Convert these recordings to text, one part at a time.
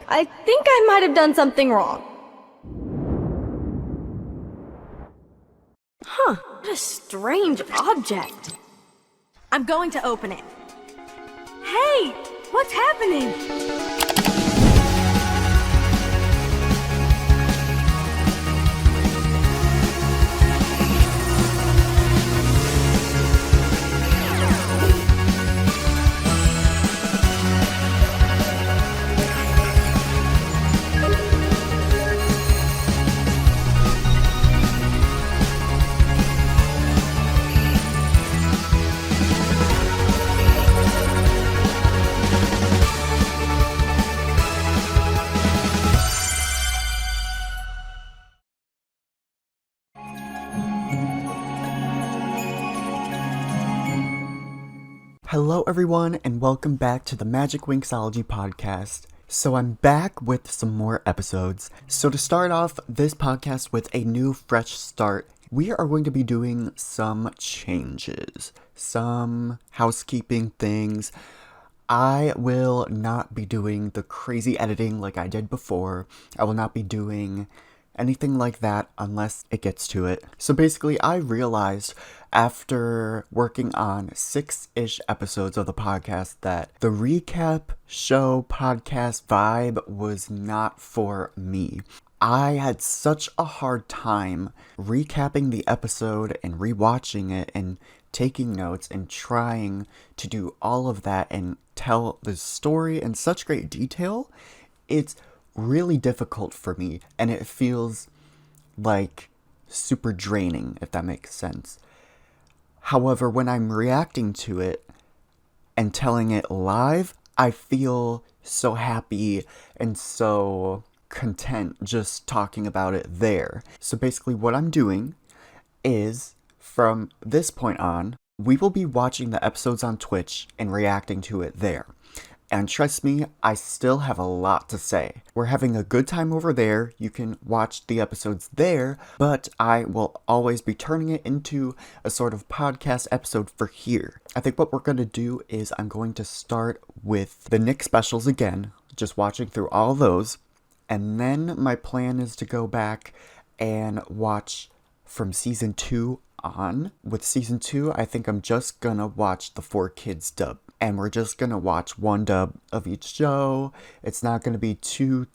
I think I might have done something wrong. Huh, what a strange object. I'm going to open it. Hey, what's happening? Hello everyone and welcome back to the Magic Winxology Podcast. So I'm back with some more episodes. So to start off this podcast with a new fresh start, we are going to be doing some changes, some housekeeping things. I will not be doing the crazy editing like I did before. I will not be doing anything like that unless it gets to it. So basically, I realized after working on 6-ish episodes of the podcast that the recap show podcast vibe was not for me. I had such a hard time recapping the episode and rewatching it and taking notes and trying to do all of that and tell the story in such great detail. It's really difficult for me, and it feels like super draining, if that makes sense. However, when I'm reacting to it and telling it live, I feel so happy and so content just talking about it there. So basically what I'm doing is, from this point on, we will be watching the episodes on Twitch and reacting to it there. And trust me, I still have a lot to say. We're having a good time over there. You can watch the episodes there, but I will always be turning it into a sort of podcast episode for here. I think what we're going to do is I'm going to start with the Nick specials again, just watching through all those. And then my plan is to go back and watch from season 2 on. With season 2, I think I'm just gonna watch the 4Kids dub. And we're just gonna watch one dub of each show. It's not gonna be too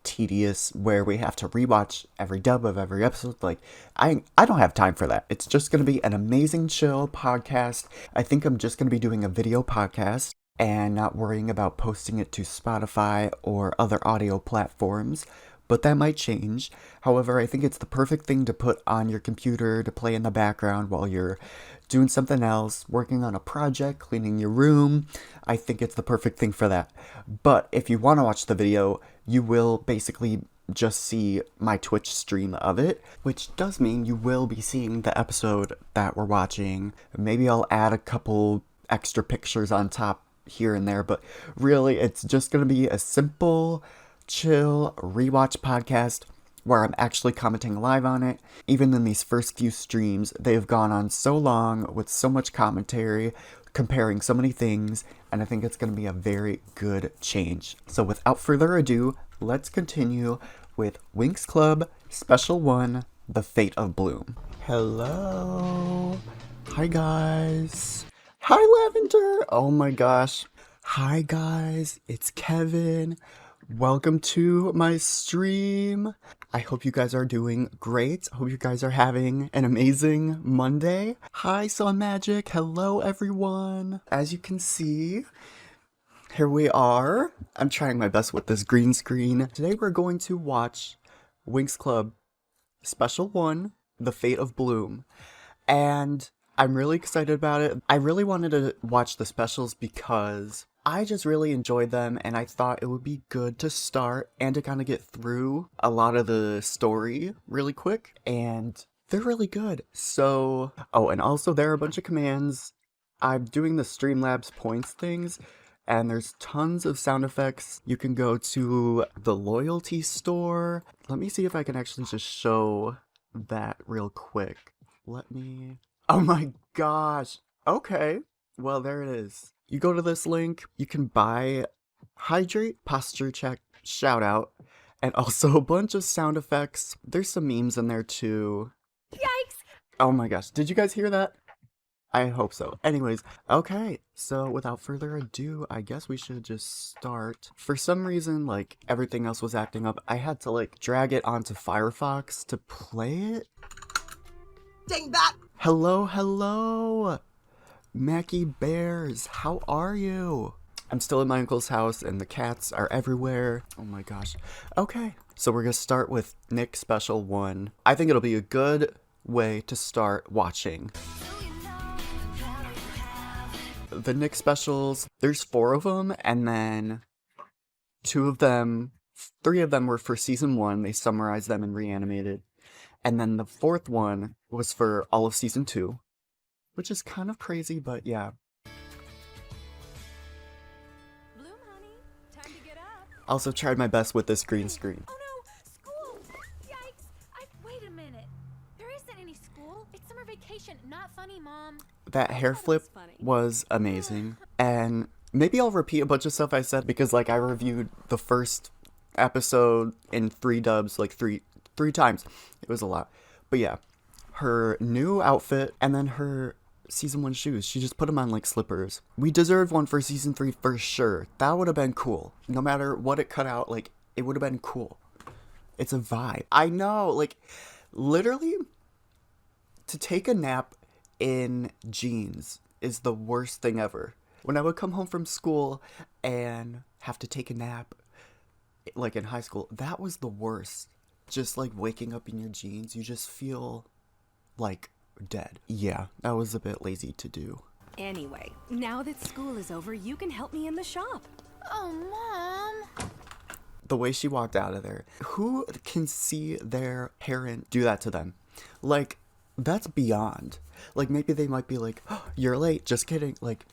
tedious where we have to rewatch every dub of every episode. Like, I don't have time for that. It's just gonna be an amazing chill podcast. I think I'm just gonna be doing a video podcast and not worrying about posting it to Spotify or other audio platforms. But that might change. However, I think it's the perfect thing to put on your computer to play in the background while you're doing something else, working on a project, cleaning your room. I think it's the perfect thing for that. But if you want to watch the video, you will basically just see my Twitch stream of it, which does mean you will be seeing the episode that we're watching. Maybe I'll add a couple extra pictures on top here and there, but really it's just going to be a simple, chill rewatch podcast where I'm actually commenting live on it. Even in these first few streams, they've gone on so long with so much commentary, comparing so many things, and I think it's going to be a very good change. So without further ado, let's continue with Winx Club Special 1, The Fate of Bloom. Hello. Hi guys. Hi Lavender. Oh my gosh. Hi guys, it's Kevin. Welcome to my stream. I hope you guys are doing great. I hope you guys are having an amazing Monday. Hi, Sun Magic. Hello, everyone. As you can see, here we are. I'm trying my best with this green screen. Today we're going to watch Winx Club Special 1, The Fate of Bloom. And I'm really excited about it. I really wanted to watch the specials because I just really enjoyed them, and I thought it would be good to start and to kind of get through a lot of the story really quick, and they're really good. So, oh, and also there are a bunch of commands. I'm doing the Streamlabs points things, and there's tons of sound effects. You can go to the loyalty store. Let me see if I can actually just show that real quick. Oh my gosh. Okay. Well, there it is. You go to this link, you can buy Hydrate, Posture Check, shout out. And also a bunch of sound effects. There's some memes in there too. Yikes! Oh my gosh, did you guys hear that? I hope so. Anyways, okay, so without further ado, I guess we should just start. For some reason, like, everything else was acting up. I had to, like, drag it onto Firefox to play it. Dang that! Hello, Mackie Bears, how are you? I'm still at my uncle's house and the cats are everywhere. Oh my gosh. Okay, so we're gonna start with Nick Special 1. I think it'll be a good way to start watching. The Nick specials, there's 4 of them, and then 3 of them were for season 1. They summarized them and reanimated. And then the 4th one was for all of season 2, which is kind of crazy, but yeah. Bloom, honey, time to get up. Also tried my best with this green screen. Oh no, school! Yikes! Wait a minute. There isn't any school. It's summer vacation. Not funny, Mom. That hair flip was amazing. And maybe I'll repeat a bunch of stuff I said because, like, I reviewed the first episode in 3 dubs, like, three times. It was a lot. But yeah, her new outfit and then her season 1 shoes. She just put them on like slippers. We deserved one for season 3 for sure. That would have been cool. No matter what it cut out, like, it would have been cool. It's a vibe. I know, like, literally, to take a nap in jeans is the worst thing ever. When I would come home from school and have to take a nap, like in high school, that was the worst. Just like waking up in your jeans, you just feel like dead. Yeah, that was a bit lazy to do. Anyway, now that school is over, you can help me in the shop. Oh, Mom. The way she walked out of there, who can see their parent do that to them? Like, that's beyond. Like, maybe they might be like, oh, you're late, just kidding. Like,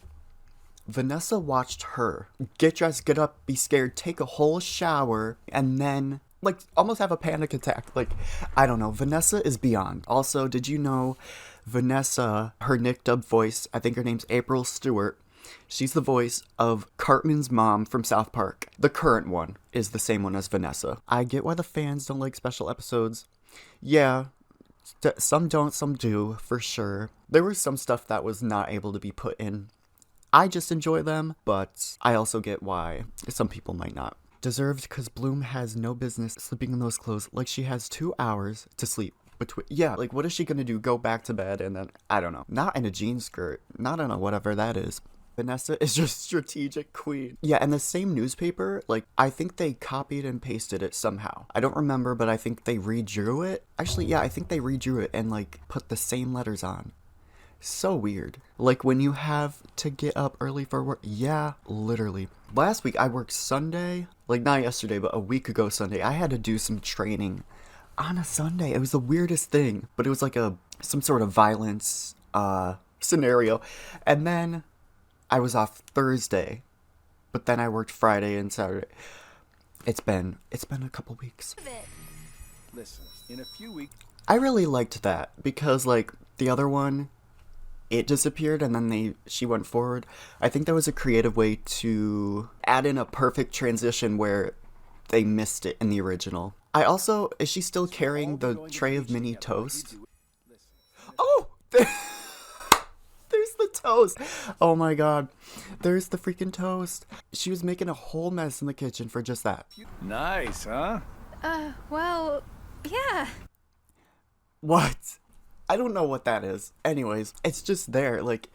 Vanessa watched her get dressed, get up, be scared, take a whole shower, and then, like, almost have a panic attack. Like, I don't know. Vanessa is beyond. Also, did you know Vanessa, her Nick dub voice, I think her name's April Stewart, she's the voice of Cartman's mom from South Park. The current one is the same one as Vanessa. I get why the fans don't like special episodes. Yeah, some don't, some do, for sure. There was some stuff that was not able to be put in. I just enjoy them, but I also get why some people might not. Deserved, because Bloom has no business sleeping in those clothes. Like, she has 2 hours to sleep between. Yeah, like, what is she gonna do? Go back to bed and then, I don't know. Not in a jean skirt. Not in a whatever that is. Vanessa is just strategic queen. Yeah, and the same newspaper, like, I think they copied and pasted it somehow. I don't remember, but I think they redrew it. Actually, yeah, I think they redrew it and, like, put the same letters on. So weird. Like, when you have to get up early for work. Yeah, literally. Last week, I worked Sunday. Like, not yesterday, but a week ago Sunday. I had to do some training on a Sunday. It was the weirdest thing. But it was like some sort of violence scenario. And then I was off Thursday, but then I worked Friday and Saturday. It's been a couple weeks. Listen, in a few weeks... I really liked that because, like, the other one, it disappeared and then she went forward. I think that was a creative way to add in a perfect transition where they missed it in the original. Is she still carrying the tray of mini toast? Oh! There's the toast. Oh my god. There's the freaking toast. She was making a whole mess in the kitchen for just that. Nice, huh? Well, yeah. What? I don't know what that is. Anyways, it's just there. Like,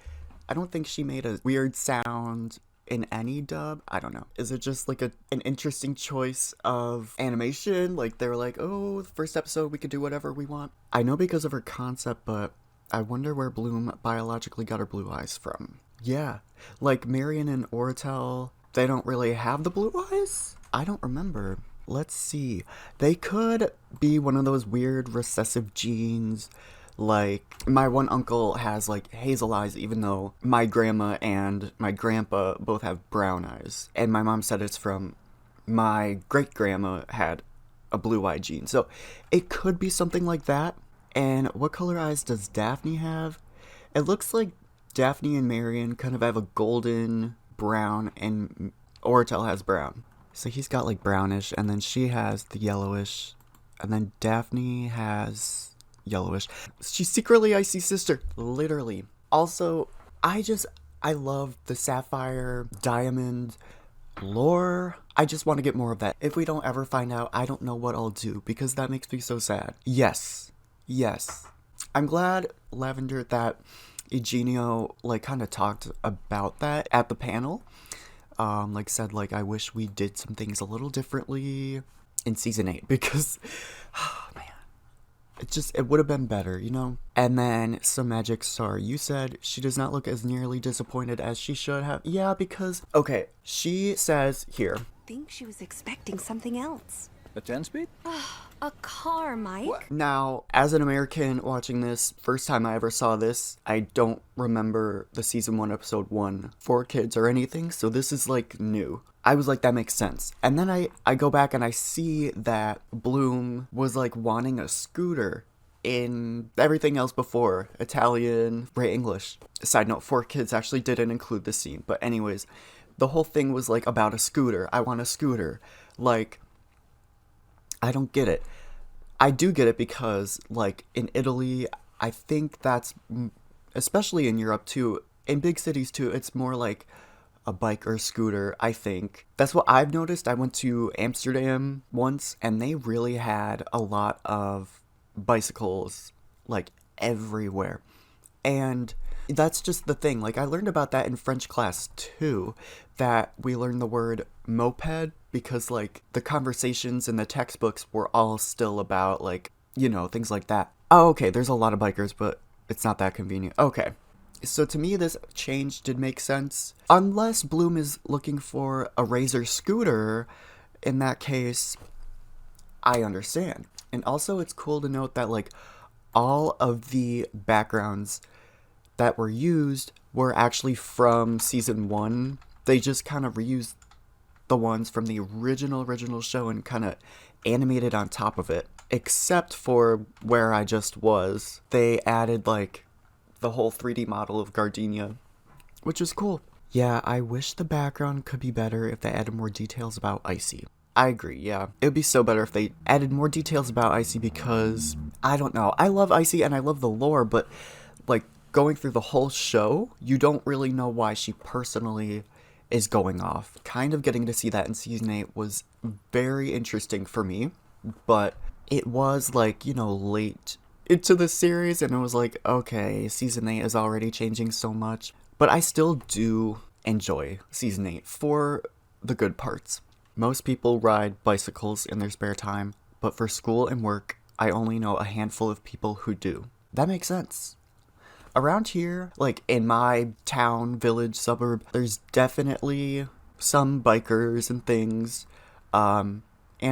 I don't think she made a weird sound in any dub. I don't know. Is it just like an interesting choice of animation? Like, they were like, oh, the first episode, we could do whatever we want. I know because of her concept, but I wonder where Bloom biologically got her blue eyes from. Yeah, like Marion and Oratel, they don't really have the blue eyes? I don't remember. Let's see. They could be one of those weird recessive genes. Like, my one uncle has, like, hazel eyes, even though my grandma and my grandpa both have brown eyes. And my mom said it's from my great-grandma had a blue-eye gene. So, it could be something like that. And what color eyes does Daphne have? It looks like Daphne and Marion kind of have a golden brown, and Oratel has brown. So he's got like brownish, and then she has the yellowish, and then Daphne has yellowish. She's secretly Icy's sister, literally. Also, I love the sapphire diamond lore. I just want to get more of that. If we don't ever find out, I don't know what I'll do, because that makes me so sad. Yes. I'm glad, Lavender, that Eugenio like kind of talked about that at the panel. Like said, like, I wish we did some things a little differently in season 8, because oh man, it would have been better, you know? And then some Magic Star, you said she does not look as nearly disappointed as she should have. Yeah, because okay, she says here, I think she was expecting something else. A 10-speed? A car, Mike. What? now, as an American watching this, first time I ever saw this, I don't remember the season 1, episode 1 for kids or anything, so this is like new. I was like, that makes sense. And then I go back and I see that Bloom was like wanting a scooter in everything else before, Italian, Ray English. Side note, 4Kids actually didn't include this scene, but anyways, the whole thing was like about a scooter. I want a scooter. Like, I don't get it. I do get it because, like, in Italy, I think that's, especially in Europe too, in big cities too, it's more like a bike or scooter, I think. That's what I've noticed. I went to Amsterdam once, and they really had a lot of bicycles, like, everywhere. And that's just the thing. Like, I learned about that in French class too, that we learned the word moped because, like, the conversations in the textbooks were all still about, like, you know, things like that. Oh, okay, there's a lot of bikers, but it's not that convenient. Okay. So to me, this change did make sense. Unless Bloom is looking for a Razor scooter, in that case, I understand. And also, it's cool to note that, like, all of the backgrounds that were used were actually from season 1. They just kind of reused the ones from the original show and kind of animated on top of it. Except for where I just was. They added, like, the whole 3D model of Gardenia, which is cool. Yeah, I wish the background could be better if they added more details about Icy. I agree, yeah. It would be so better if they added more details about Icy because, I don't know, I love Icy and I love the lore, but, like, going through the whole show, you don't really know why she personally is going off. Kind of getting to see that in season 8 was very interesting for me, but it was, like, you know, late into the series, and it was like, okay, season 8 is already changing so much. But I still do enjoy season 8 for the good parts. Most people ride bicycles in their spare time, but for school and work, I only know a handful of people who do. That makes sense. Around here, like in my town, village, suburb, there's definitely some bikers and things, and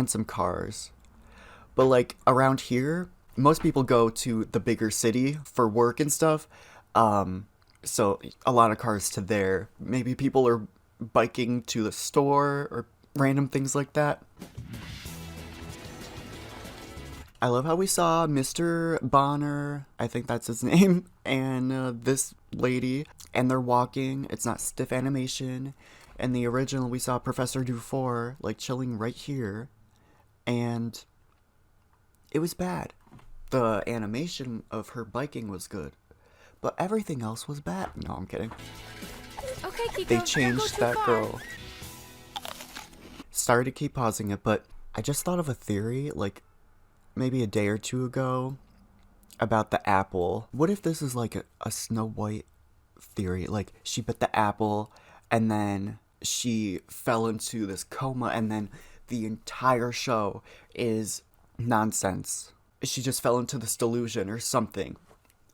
some cars. But like around here, most people go to the bigger city for work and stuff, so a lot of cars to there. Maybe people are biking to the store or random things like that. I love how we saw Mr. Bonner, I think that's his name, and this lady, and they're walking. It's not stiff animation. In the original, we saw Professor Dufour, like, chilling right here, and it was bad. The animation of her biking was good, but everything else was bad. No, I'm kidding. Okay, Kiko, They don't go changed too that far. girl. Sorry to keep pausing it, but I just thought of a theory, like, maybe a day or two ago, about the apple. What if this is like a Snow White theory? Like, she bit the apple, and then she fell into this coma, and then the entire show is nonsense. She just fell into this delusion or something.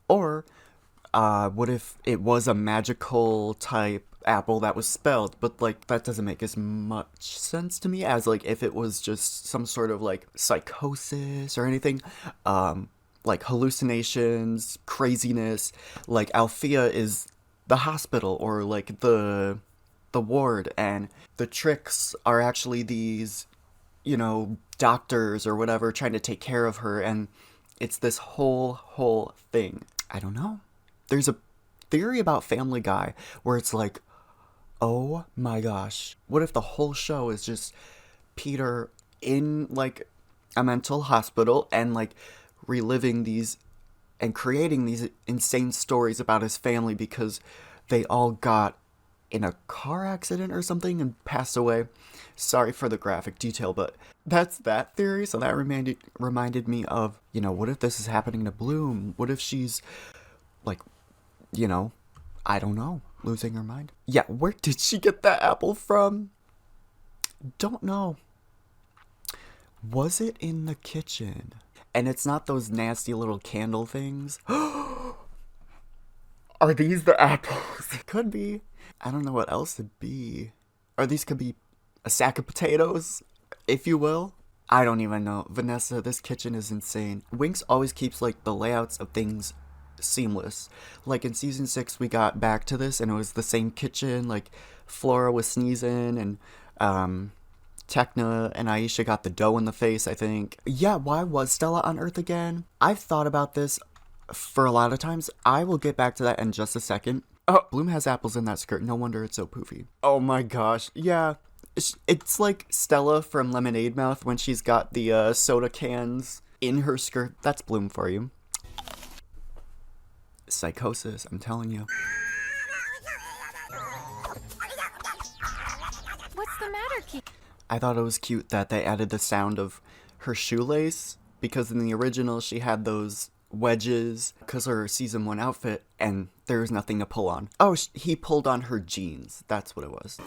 Or, what if it was a magical type apple that was spelled, but like that doesn't make as much sense to me as like if it was just some sort of like psychosis or anything, like hallucinations, craziness, like Althea is the hospital or like the ward, and the tricks are actually these, you know, doctors or whatever trying to take care of her, and it's this whole thing. I don't know. There's a theory about Family Guy where it's like, oh my gosh, what if the whole show is just Peter in like a mental hospital and like reliving these and creating these insane stories about his family because they all got in a car accident or something and passed away. Sorry for the graphic detail, but that's that theory. So that reminded me of, you know, what if this is happening to Bloom? What if she's like, you know, I don't know, losing her mind? Yeah, where did she get that apple from? Don't know. Was it in the kitchen? And it's not those nasty little candle things. Are these the apples? Could be. I don't know what else it'd be. Or these could be a sack of potatoes, if you will. I don't even know. Vanessa, this kitchen is insane. Winx always keeps like the layouts of things seamless. Like in season 6, we got back to this and it was the same kitchen. Like Flora was sneezing and Tekna and Aisha got the dough in the face, I think. Yeah, why was Stella on Earth again? I've thought about this for a lot of times. I will get back to that in just a second. Oh, Bloom has apples in that skirt. No wonder it's so poofy. Oh my gosh. Yeah. It's like Stella from Lemonade Mouth when she's got the soda cans in her skirt. That's Bloom for you. Psychosis, I'm telling you. What's the matter, Keith? I thought it was cute that they added the sound of her shoelace, because in the original she had those wedges because of her season 1 outfit and there was nothing to pull on. Oh, he pulled on her jeans. That's what it was.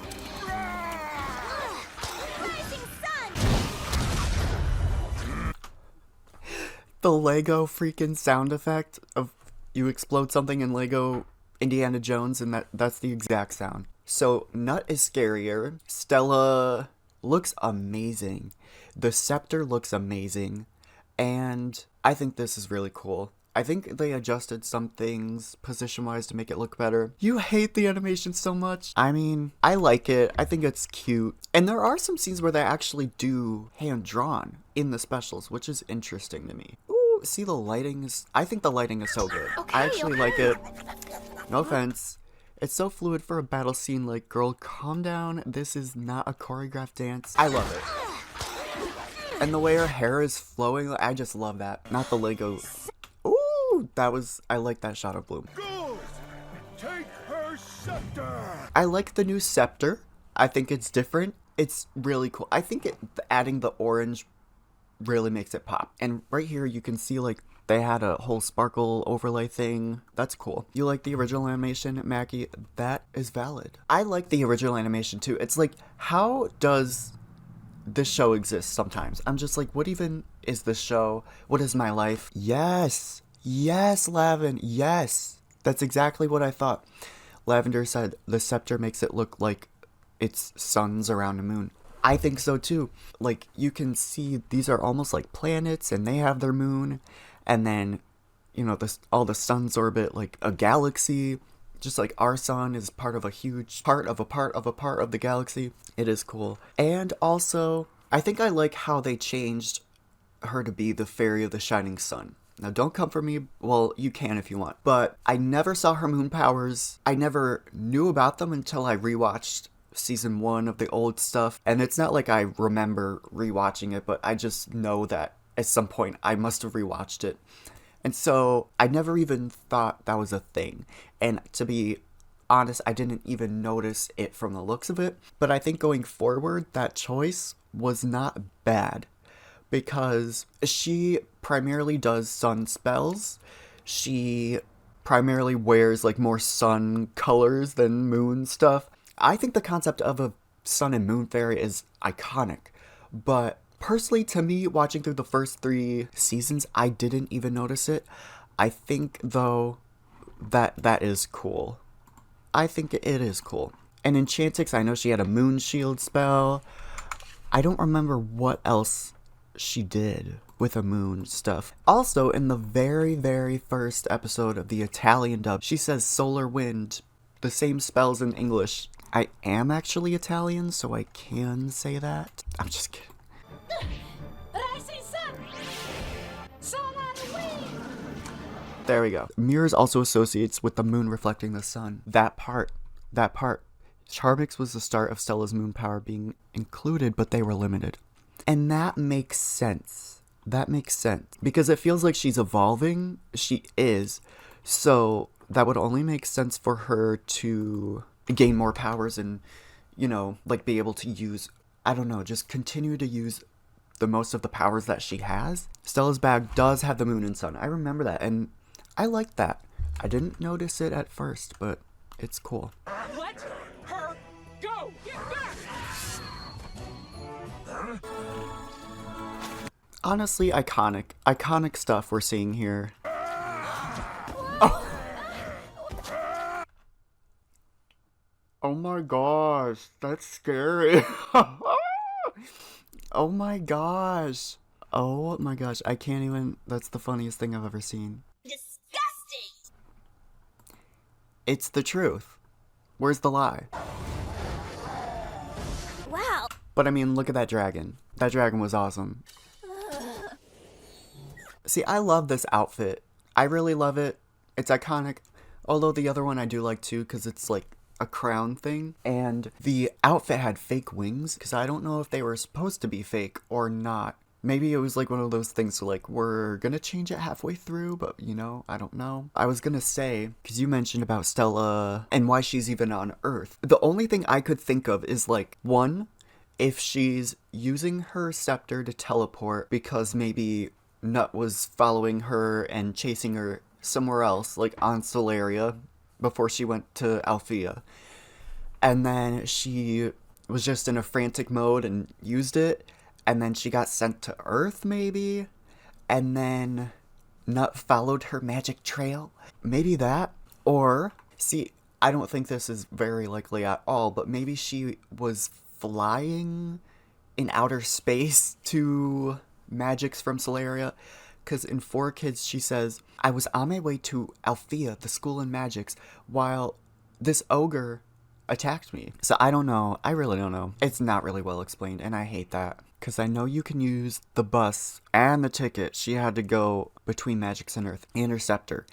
The Lego freaking sound effect of you explode something in Lego Indiana Jones, and that's the exact sound. So Nut is scarier. Stella looks amazing. The scepter looks amazing. And I think this is really cool. I think they adjusted some things position-wise to make it look better. You hate the animation so much. I mean, I like it. I think it's cute. And there are some scenes where they actually do hand-drawn in the specials, which is interesting to me. Ooh, see the lighting is... I think the lighting is so good. Okay, I actually like it. No offense. It's so fluid for a battle scene. Like, girl, calm down. This is not a choreographed dance. I love it. And the way her hair is flowing, I just love that. Not the Lego. Ooh, I like that shot of Bloom. Good. Take her scepter. I like the new scepter. I think it's different. It's really cool. I think adding the orange really makes it pop. And right here you can see like they had a whole sparkle overlay thing. That's cool. You like the original animation, Mackie? That is valid. I like the original animation too. It's like, how does this show exist sometimes? I'm just like, what even is this show? What is my life? Yes, Lavin, yes. That's exactly what I thought. Lavender said the scepter makes it look like it's suns around a moon. I think so too. Like, you can see these are almost like planets and they have their moon, and then, you know, all the suns orbit like a galaxy. Just like our sun is part of a huge part of the galaxy. It is cool. And also, I think I like how they changed her to be the fairy of the shining sun. Now, don't come for me. Well, you can if you want. But I never saw her moon powers. I never knew about them until I rewatched season 1 of the old stuff. And it's not like I remember rewatching it, but I just know that at some point I must have rewatched it. And so I never even thought that was a thing. And to be honest, I didn't even notice it from the looks of it. But I think going forward, that choice was not bad, because she primarily does sun spells. She primarily wears like more sun colors than moon stuff. I think the concept of a sun and moon fairy is iconic, but personally, to me, watching through the first 3 seasons, I didn't even notice it. I think, though, that is cool. I think it is cool. And in Chantix, I know she had a moon shield spell. I don't remember what else she did with a moon stuff. Also, in the very, very first episode of the Italian dub, she says solar wind, the same spells in English. I am actually Italian, so I can say that. I'm just kidding. There we go. Mirrors also associates with the moon reflecting the sun. That part. Charmix was the start of Stella's moon power being included, but they were limited. And that makes sense. That makes sense. Because it feels like she's evolving. She is. So that would only make sense for her to gain more powers and, you know, like be able to use, I don't know, just continue to use the most of the powers that she has. Stella's bag does have the moon and sun. I remember that, and I like that. I didn't notice it at first, but it's cool. Let her go! Get back! Honestly, iconic stuff we're seeing here. Oh. Oh my gosh, that's scary. Oh my gosh. Oh my gosh, I can't even, that's the funniest thing I've ever seen. Disgusting! It's the truth. Where's the lie? Wow. But I mean, look at that dragon. That dragon was awesome. See, I love this outfit. I really love it. It's iconic. Although the other one I do like too, because it's like a crown thing. And the outfit had fake wings, because I don't know if they were supposed to be fake or not. Maybe it was like one of those things like, we're gonna change it halfway through, but you know, I don't know. I was gonna say, because you mentioned about Stella and why she's even on Earth. The only thing I could think of is like, one, if she's using her scepter to teleport because maybe Nut was following her and chasing her somewhere else, like on Solaria, before she went to Althea. And then she was just in a frantic mode and used it. And then she got sent to Earth, maybe? And then Nut followed her magic trail? Maybe that? Or, see, I don't think this is very likely at all, but maybe she was flying in outer space to Magics from Solaria. Because in 4Kids, she says, I was on my way to Althea, the school in Magics, while this ogre attacked me. So I don't know. I really don't know. It's not really well explained, and I hate that. Because I know you can use the bus and the ticket. She had to go between Magics and Earth and her scepter.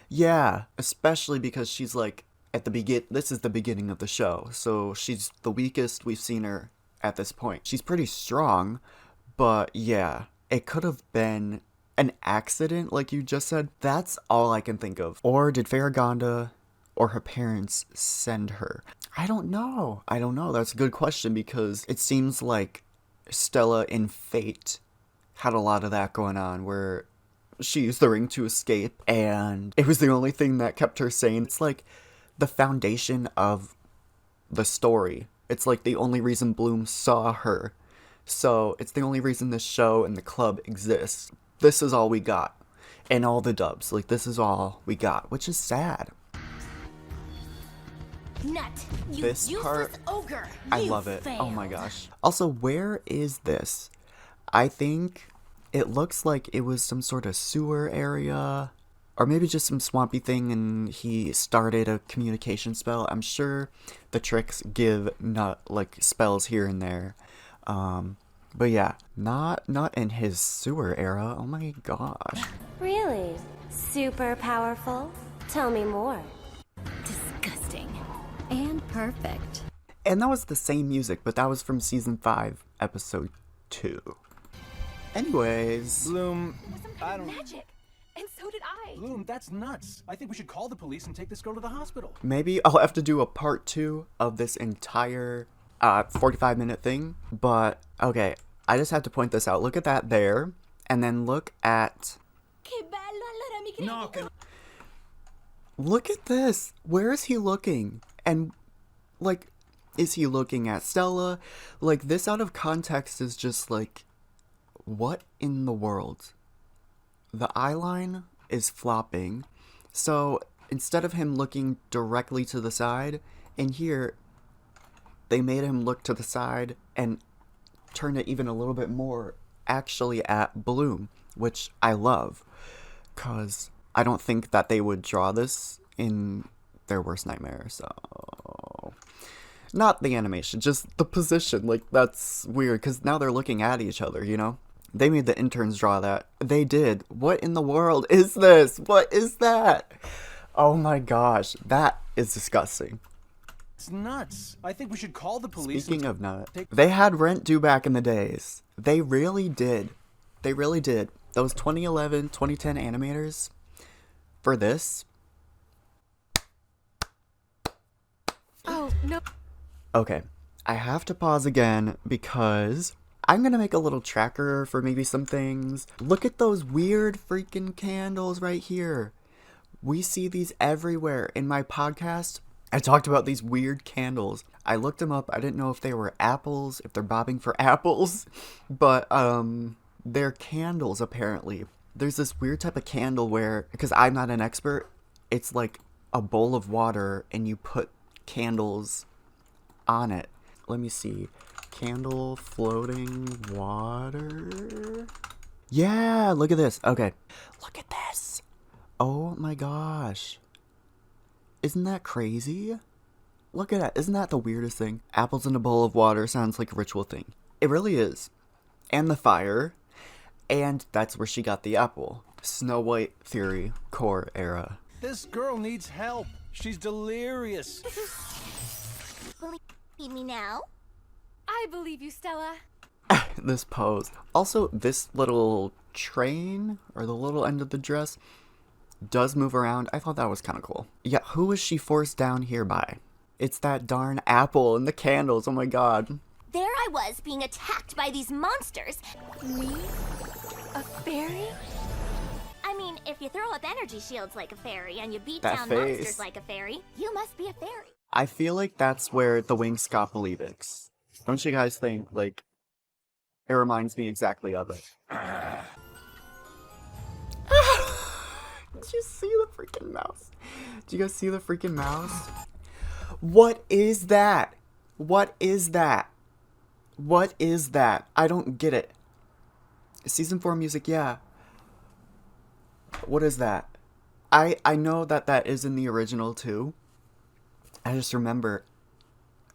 Yeah, especially because she's like, this is the beginning of the show. So she's the weakest we've seen her at this point. She's pretty strong, but yeah, it could have been an accident, like you just said. That's all I can think of. Or did Faragonda or her parents send her? I don't know. That's a good question, because it seems like Stella in Fate had a lot of that going on, where she used the ring to escape, and it was the only thing that kept her sane. It's like the foundation of the story. It's like the only reason Bloom saw her. So it's the only reason this show and the club exists. This is all we got. And all the dubs. Like, this is all we got, which is sad. Nut, you This useless part, ogre. I You love it. failed. Oh my gosh. Also, where is this? I think it looks like it was some sort of sewer area, or maybe just some swampy thing, and he started a communication spell. I'm sure the tricks give Nut like spells here and there. But yeah, not in his sewer era. Oh my gosh. Really? Super powerful? Tell me more. Disgusting. And perfect. And that was the same music, but that was from season 5, episode 2. Anyways, Bloom, I don't... Magic. And so did I. Bloom, that's nuts. I think we should call the police and take this girl to the hospital. maybe I'll have to do a part 2 of this entire 45-minute thing. But, okay, I just have to point this out. Look at that there. And then look at... Che bello, allora mi credi? No, can... Look at this. Where is he looking? And, like, is he looking at Stella? Like, this out of context is just like, what in the world? The eye line is flopping. So, instead of him looking directly to the side, in here, they made him look to the side and turn it even a little bit more actually at Bloom, which I love, because I don't think that they would draw this in their worst nightmare. So, not the animation, just the position. Like, that's weird, because now they're looking at each other, you know? They made the interns draw that. They did. What in the world is this? What is that? Oh my gosh, that is disgusting. It's nuts. I think we should call the police. Speaking of nut, they had rent due back in the days. They really did. They really did. Those 2011, 2010 animators for this. Oh, no. Okay, I have to pause again because I'm going to make a little tracker for maybe some things. Look at those weird freaking candles right here. We see these everywhere. In my podcast, I talked about these weird candles. I looked them up. I didn't know if they were apples, if they're bobbing for apples, but they're candles apparently. There's this weird type of candle where, because I'm not an expert, it's like a bowl of water and you put candles on it. Let me see. Candle floating water. Yeah, look at this. Okay. Look at this. Oh my gosh. Isn't that crazy? Look at that. Isn't that the weirdest thing? Apples in a bowl of water sounds like a ritual thing. It really is. And the fire. And that's where she got the apple. Snow White theory, core era. This girl needs help. She's delirious. Believe me now? I believe you, Stella. This pose. Also, this little train, or the little end of the dress, does move around. I thought that was kind of cool. Yeah, who was she forced down here by? It's that darn apple and the candles. Oh my god. There I was being attacked by these monsters. Me? A fairy? I mean, if you throw up energy shields like a fairy and you beat That down face. monsters like a fairy, you must be a fairy. I feel like that's where the Winx got Believix. Don't you guys think? Like, it reminds me exactly of it. Did you see the freaking mouse? Did you guys see the freaking mouse? What is that? What is that? What is that? I don't get it. Season 4 music, yeah. What is that? I know that is in the original too. I just remember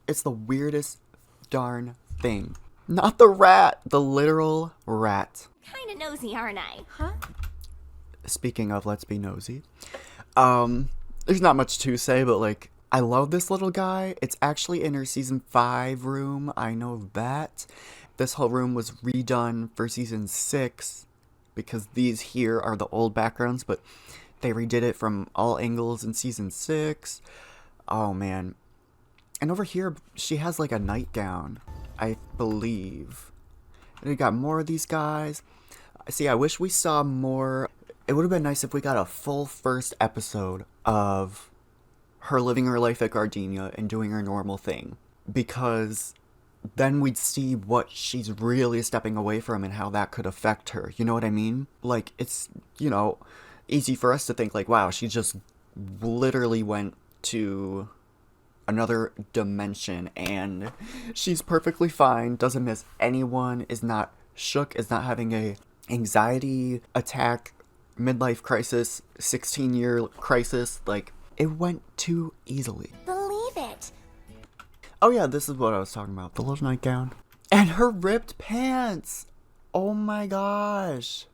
it's the weirdest darn thing. Not the rat, the literal rat. Kinda nosy, aren't I? Huh? Speaking of let's be nosy. There's not much to say, but like, I love this little guy. It's actually in her season 5 room. I know that. This whole room was redone for season 6 because these here are the old backgrounds, but they redid it from all angles in season 6. Oh man. And over here, she has like a nightgown, I believe. And we got more of these guys. See, I wish we saw more. It would have been nice if we got a full first episode of her living her life at Gardenia and doing her normal thing. Because then we'd see what she's really stepping away from and how that could affect her. You know what I mean? Like, it's, you know, easy for us to think like, wow, she just literally went to another dimension and she's perfectly fine, doesn't miss anyone, is not shook, is not having a anxiety attack, midlife crisis, 16-year crisis. Like, it went too easily. Believe it. Oh yeah, this is what I was talking about. The little nightgown. And her ripped pants. Oh my gosh.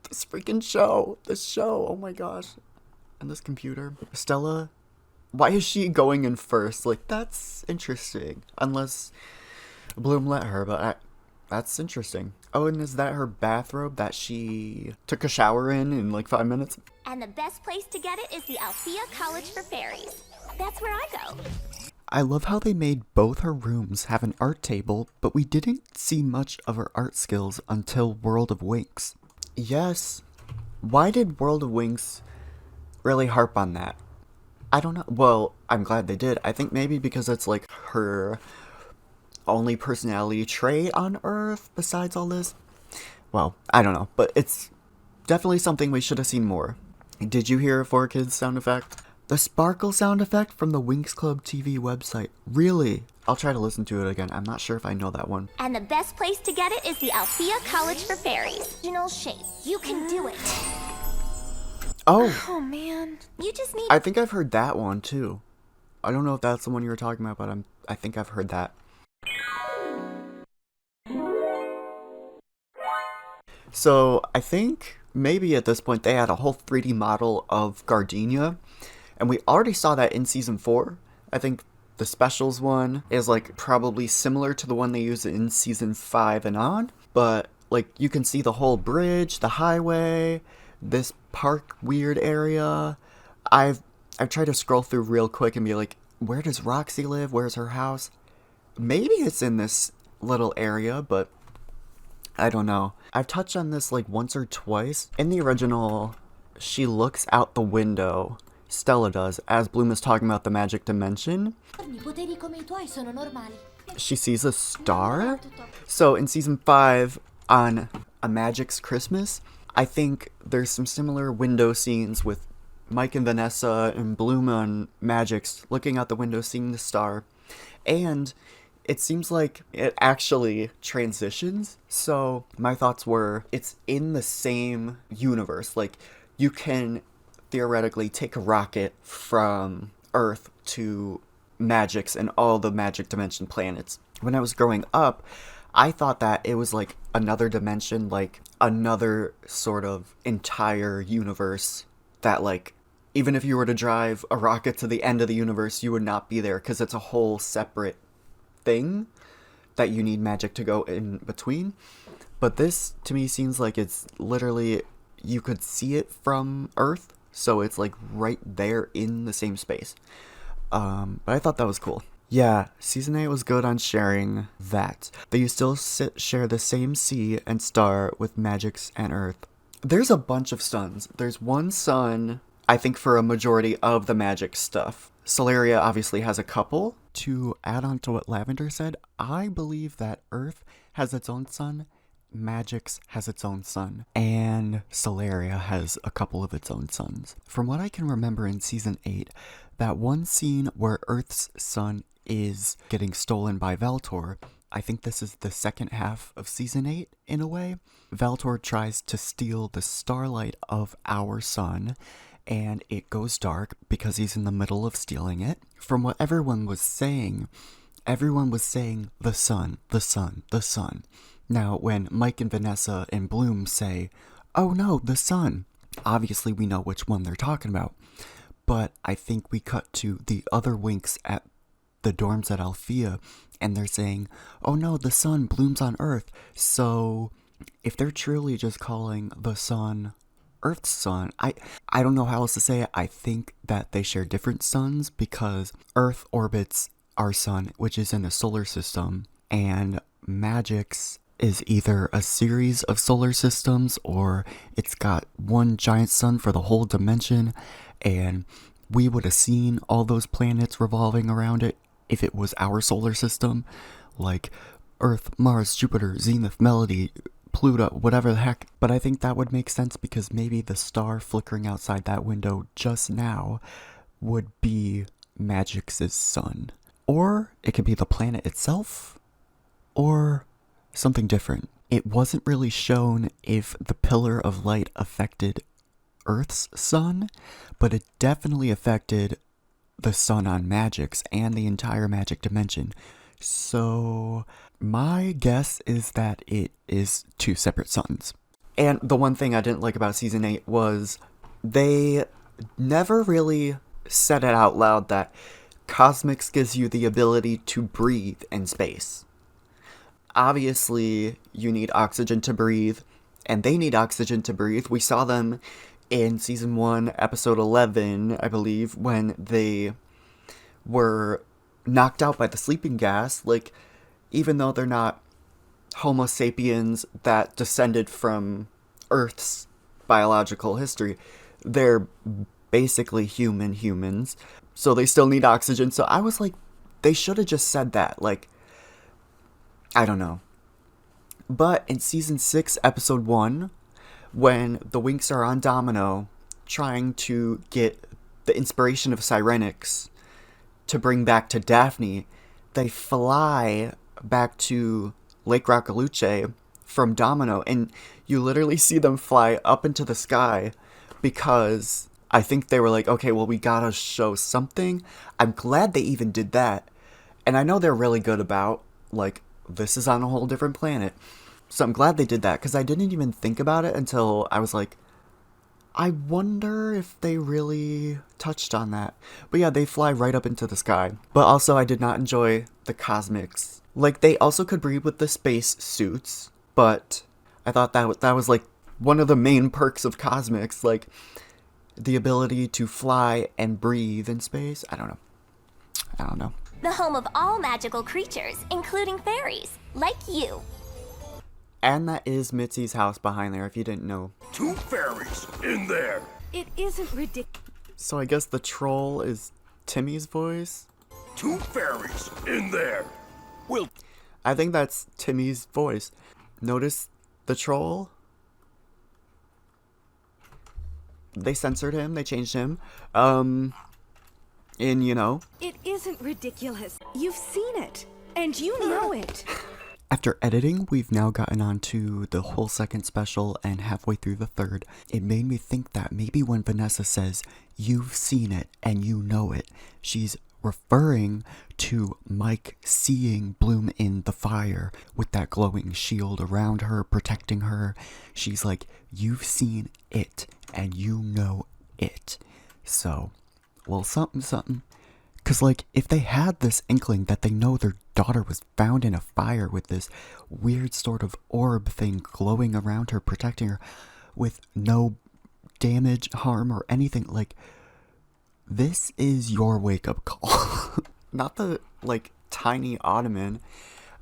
This freaking show. This show. Oh my gosh. And this computer. Stella, why is she going in first? Like, that's interesting. Unless Bloom let her, but that's interesting. Oh, and is that her bathrobe that she took a shower in like 5 minutes? And the best place to get it is the Althea College for Fairies. That's where I go. I love how they made both her rooms have an art table, but we didn't see much of her art skills until World of Winx. Yes. Why did World of Winx really harp on that? I don't know. Well, I'm glad they did. I think maybe because it's like her only personality trait on Earth besides all this. Well, I don't know, but it's definitely something we should have seen more. Did you hear a 4Kids sound effect? The sparkle sound effect from the Winx Club TV website. Really? I'll try to listen to it again. I'm not sure if I know that one. And the best place to get it is the Althea College for Fairies. Original shape. You can do it. Oh! Oh, man. You just need... I think I've heard that one, too. I don't know if that's the one you were talking about, but I think I've heard that. So, I think maybe at this point they had a whole 3D model of Gardenia. And we already saw that in Season 4. I think The specials one is like probably similar to the one they use in season 5 and on, but like you can see the whole bridge, the highway, this park weird area. I've tried to scroll through real quick and be like, where does Roxy live? Where's her house? Maybe it's in this little area, but I don't know. I've touched on this like once or twice. In the original, she looks out the window, Stella does, as Bloom is talking about the magic dimension. She sees a star. So in season 5, on A Magic's Christmas, I think there's some similar window scenes with Mike and Vanessa and Bloom on Magic's looking out the window, seeing the star. And it seems like it actually transitions. So my thoughts were, it's in the same universe. Like, you can theoretically take a rocket from Earth to Magic's and all the Magic Dimension planets. When I was growing up, I thought that it was like another dimension, like another sort of entire universe that, like, even if you were to drive a rocket to the end of the universe, you would not be there because it's a whole separate thing that you need magic to go in between. But this to me seems like it's literally, you could see it from Earth, so it's like right there in the same space. But I thought that was cool. Yeah, season 8 was good on sharing that you still share the same sea and star with Magic's and Earth. There's a bunch of suns. There's one sun, I think, for a majority of the Magic stuff. Solaria obviously has a couple. To add on to what Lavender said, I believe that Earth has its own sun, Magic's has its own sun, and Solaria has a couple of its own suns. From what I can remember in season 8, that one scene where Earth's sun is getting stolen by Valtor, I think this is the second half of season 8 in a way. Valtor tries to steal the starlight of our sun, and it goes dark because he's in the middle of stealing it. From what everyone was saying the sun, the sun, the sun. Now, when Mike and Vanessa and Bloom say, oh no, the sun, obviously we know which one they're talking about. But I think we cut to the other Winx at the dorms at Althea, and they're saying, oh no, the sun blooms on Earth. So if they're truly just calling the sun Earth's sun, I don't know how else to say it. I think that they share different suns because Earth orbits our sun, which is in a solar system, and Magic's is either a series of solar systems or it's got one giant sun for the whole dimension, and we would have seen all those planets revolving around it if it was our solar system, like Earth, Mars, Jupiter, Zenith, Melody, Pluto, whatever the heck. But I think that would make sense because maybe the star flickering outside that window just now would be Magic's sun. Or it could be the planet itself, or something different. It wasn't really shown if the pillar of light affected Earth's sun, but it definitely affected the sun on Magic's and the entire Magic Dimension. So my guess is that it is two separate suns. And the one thing I didn't like about season 8 was they never really said it out loud that Cosmix gives you the ability to breathe in space. Obviously, you need oxygen to breathe, and they need oxygen to breathe. We saw them in season 1, episode 11, I believe, when they were knocked out by the sleeping gas. Like, even though they're not Homo sapiens that descended from Earth's biological history, they're basically humans. So they still need oxygen. So I was like, they should have just said that. Like, I don't know. But in season 6, episode 1, when the Winx are on Domino trying to get the inspiration of Sirenix to bring back to Daphne, they fly back to Lake Roccaluce from Domino, and you literally see them fly up into the sky because I think they were like, okay, well, we gotta show something. I'm glad they even did that. And I know they're really good about, like, this is on a whole different planet. So I'm glad they did that, because I didn't even think about it until I was like, I wonder if they really touched on that. But yeah, they fly right up into the sky. But also, I did not enjoy the cosmics. Like, they also could breathe with the space suits, but I thought that was like one of the main perks of cosmics, like the ability to fly and breathe in space. I don't know. The home of all magical creatures, including fairies, like you. And that is Mitzi's house behind there, if you didn't know. 2 fairies in there. It isn't ridiculous. So I guess the troll is Timmy's voice? 2 fairies in there. Well, I think that's Timmy's voice. Notice the troll? They censored him, they changed him. It isn't ridiculous. You've seen it, and you know it. After editing, we've now gotten on to the whole second special and halfway through the third. It made me think that maybe when Vanessa says, "You've seen it and you know it," she's referring to Mike seeing Bloom in the fire with that glowing shield around her, protecting her. She's like, "You've seen it and you know it." So, well, something. Because, like, if they had this inkling that they know their daughter was found in a fire with this weird sort of orb thing glowing around her, protecting her with no damage, harm, or anything, like, this is your wake-up call. Not the, like, tiny ottoman.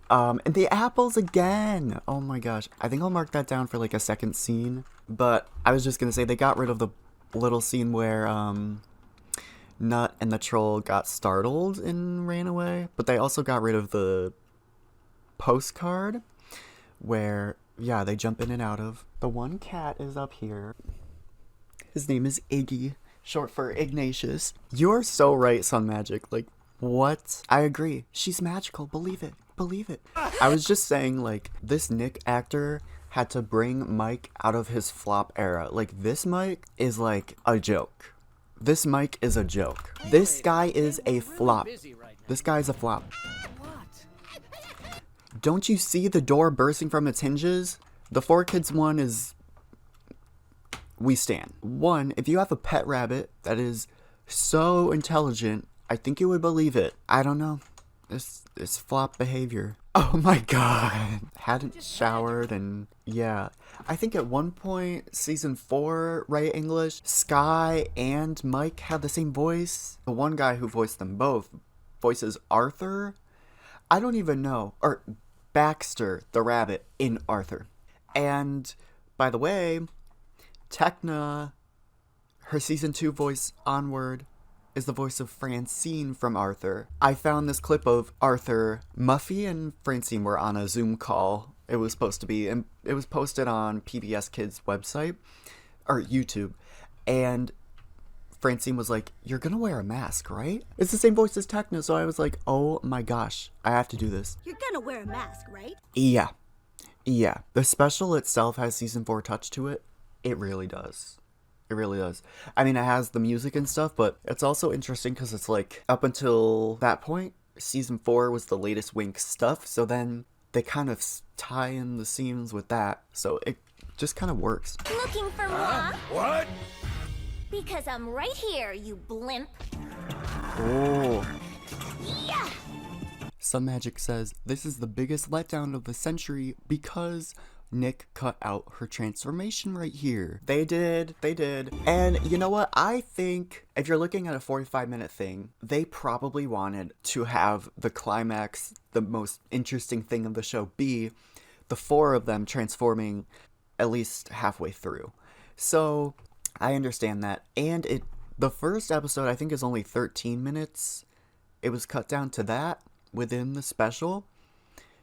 And the apples again! Oh my gosh. I think I'll mark that down for, like, a second scene. But I was just gonna say, they got rid of the little scene where, Nut and the troll got startled and ran away, but they also got rid of the postcard where, yeah, they jump in and out of. The one cat is up here. His name is Iggy, short for Ignatius. You're so right, Sun Magic. Like, what? I agree. She's magical. Believe it. Believe it. I was just saying, like, this Nick actor had to bring Mike out of his flop era. Like, this Mike is like a joke. This Mike is a joke. This guy is a flop. This guy's a flop. Don't you see the door bursting from its hinges? The 4Kids one is... we stand. One, if you have a pet rabbit that is so intelligent, I think you would believe it. I don't know. This flop behavior. Oh my god. Hadn't showered and yeah. I think at one point, season 4, Right English, Sky and Mike had the same voice. The one guy who voiced them both voices Arthur. I don't even know. Or Baxter, the rabbit, in Arthur. And by the way, Tekna, her season 2 voice onward, is the voice of Francine from Arthur. I found this clip of Arthur. Muffy and Francine were on a Zoom call. It was supposed to be, and it was posted on PBS Kids website, or YouTube, and Francine was like, "You're gonna wear a mask, right?" It's the same voice as Tekna, so I was like, oh my gosh, I have to do this. You're gonna wear a mask, right? Yeah. The special itself has season 4 touch to it. It really does. It really does. I mean, it has the music and stuff, but it's also interesting because it's like, up until that point, season 4 was the latest Winx stuff, so then they kind of tie in the seams with that, so it just kind of works. Looking for moi? what? Because I'm right here, you blimp. Oh. Yeah! Sun Magic says, this is the biggest letdown of the century because Nick cut out her transformation right here. They did. And you know what? I think if you're looking at a 45-minute thing, they probably wanted to have the climax, the most interesting thing of the show, be the 4 of them transforming at least halfway through. So I understand that. And the first episode, I think, is only 13 minutes. It was cut down to that within the special.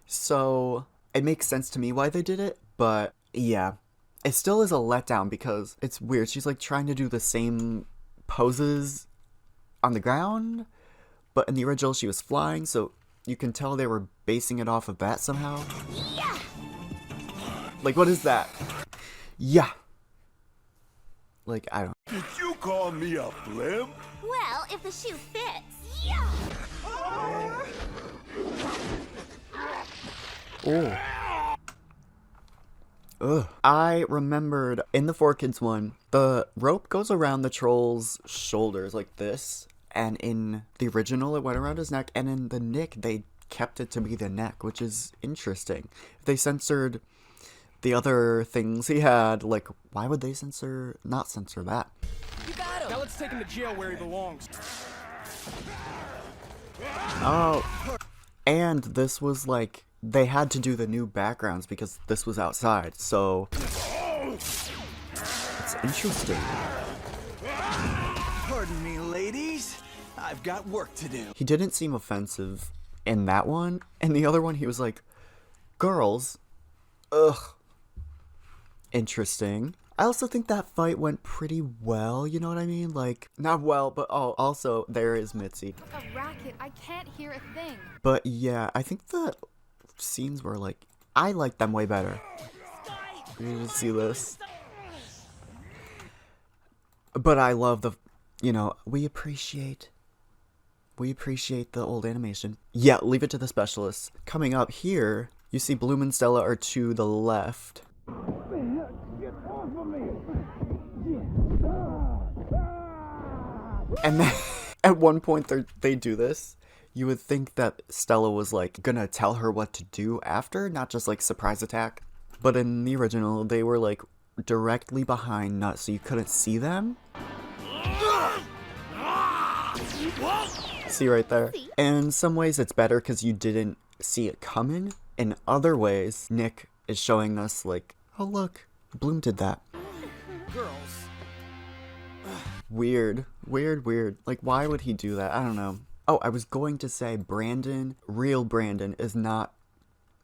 So it makes sense to me why they did it, but yeah, it still is a letdown because it's weird. She's like trying to do the same poses on the ground, but in the original she was flying, so you can tell they were basing it off of that somehow. Yeah! Like, what is that? Yeah. Like, I don't... Did you call me a blimp? Well, if the shoe fits, yeah! Oh. Ugh. I remembered in the 4Kids one, the rope goes around the troll's shoulders like this. And in the original, it went around his neck. And in the Nick, they kept it to be the neck, which is interesting. If they censored the other things he had, like, why would they not censor that? You got him. Now let's take him to jail where he belongs. Oh, and this was like, they had to do the new backgrounds because this was outside, so it's interesting. Pardon me, ladies. I've got work to do. He didn't seem offensive in that one. In the other one, he was like, girls, ugh. Interesting. I also think that fight went pretty well, you know what I mean? Like, not well, but also, there is Mitzi. A racket, I can't hear a thing. But yeah, I think the scenes were like, I liked them way better. You just see this. But I love the, we appreciate the old animation. Yeah, leave it to the specialists. Coming up here, you see Bloom and Stella are to the left. And then, at one point they do this. You would think that Stella was like gonna tell her what to do after, not just like surprise attack. But in the original, they were like directly behind Nut, so you couldn't see them. See right there? In some ways it's better because you didn't see it coming. In other ways, Nick is showing us like, oh look, Bloom did that. Girls. Weird. Like, why would he do that? I don't know. Oh, I was going to say real Brandon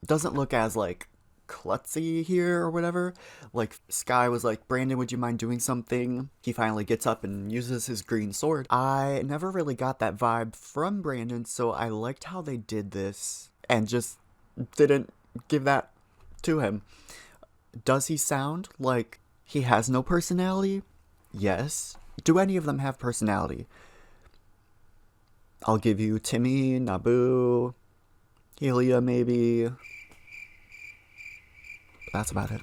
doesn't look as like klutzy here or whatever. Like, Sky was like, Brandon, would you mind doing something? He finally gets up and uses his green sword. I never really got that vibe from Brandon, so I liked how they did this and just didn't give that to him. Does he sound like he has no personality? Yes. Do any of them have personality? I'll give you Timmy, Naboo, Helia maybe. That's about it.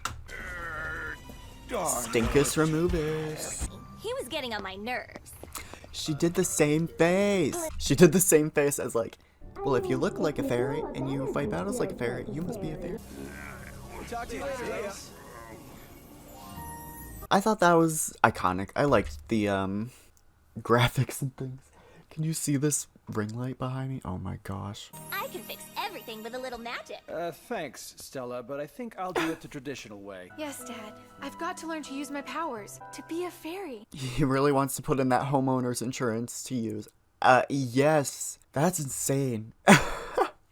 Stinkus removus. He was getting on my nerves. She did the same face. She did the same face as like, well, if you look like a fairy and you fight battles like a fairy, you must be a fairy. Talk to you later. I thought that was iconic. I liked the graphics and things. Can you see this ring light behind me? Oh my gosh. I can fix everything with a little magic. Thanks, Stella, but I think I'll do it the traditional way. Yes, Dad. I've got to learn to use my powers, to be a fairy. He really wants to put in that homeowner's insurance to use. Yes. That's insane.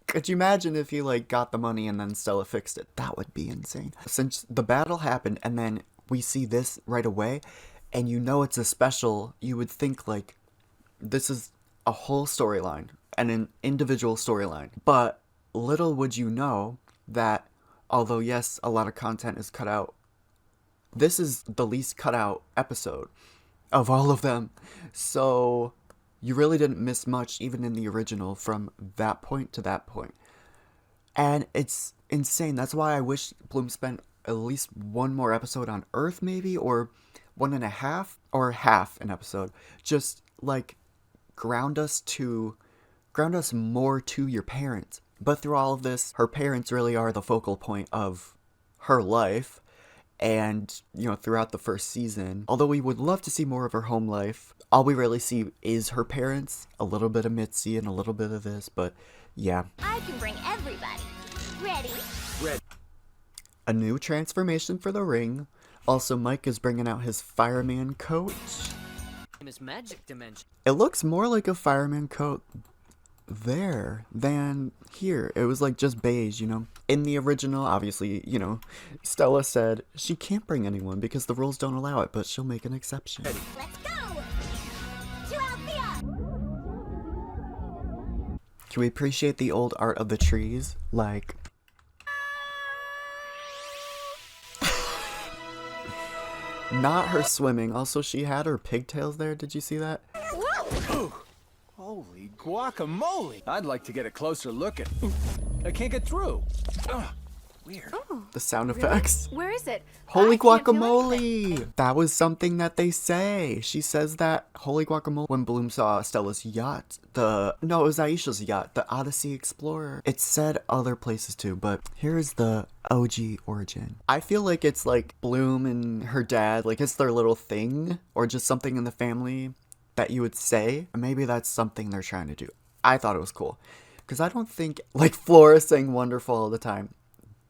Could you imagine if he like got the money and then Stella fixed it? That would be insane. Since the battle happened and then we see this right away, and it's a special, you would think like this is a whole storyline and an individual storyline. But little would you know that although yes, a lot of content is cut out, this is the least cut out episode of all of them. So you really didn't miss much even in the original from that point to that point. And it's insane. That's why I wish Bloom spent at least one more episode on Earth maybe, or 1.5 or half an episode. Just like ground us more to your parents. But through all of this, her parents really are the focal point of her life. And, throughout the first season, although we would love to see more of her home life, all we really see is her parents, a little bit of Mitzi and a little bit of this, but yeah. I can bring everybody. Ready? A new transformation for the ring. Also, Mike is bringing out his fireman coat. Magic dimension. It looks more like a fireman coat there than here. It was like just beige, In the original, obviously, Stella said she can't bring anyone because the rules don't allow it, but she'll make an exception. Let's go! To Althea! Can we appreciate the old art of the trees? Like... Not her swimming. Also, she had her pigtails there. Did you see that? Holy guacamole! I'd like to get a closer look at... I can't get through. Weird. Oh, The sound really? effects. Where is it? Holy I can't feel anything. guacamole! That was something that they say. She says that holy guacamole when Bloom saw Stella's yacht. No, it was Aisha's yacht, the Odyssey Explorer. It said other places too, but here's the OG origin. I feel like it's like Bloom and her dad, like it's their little thing, or just something in the family that you would say. Maybe that's something they're trying to do. I thought it was cool. Because I don't think, like Flora saying wonderful all the time.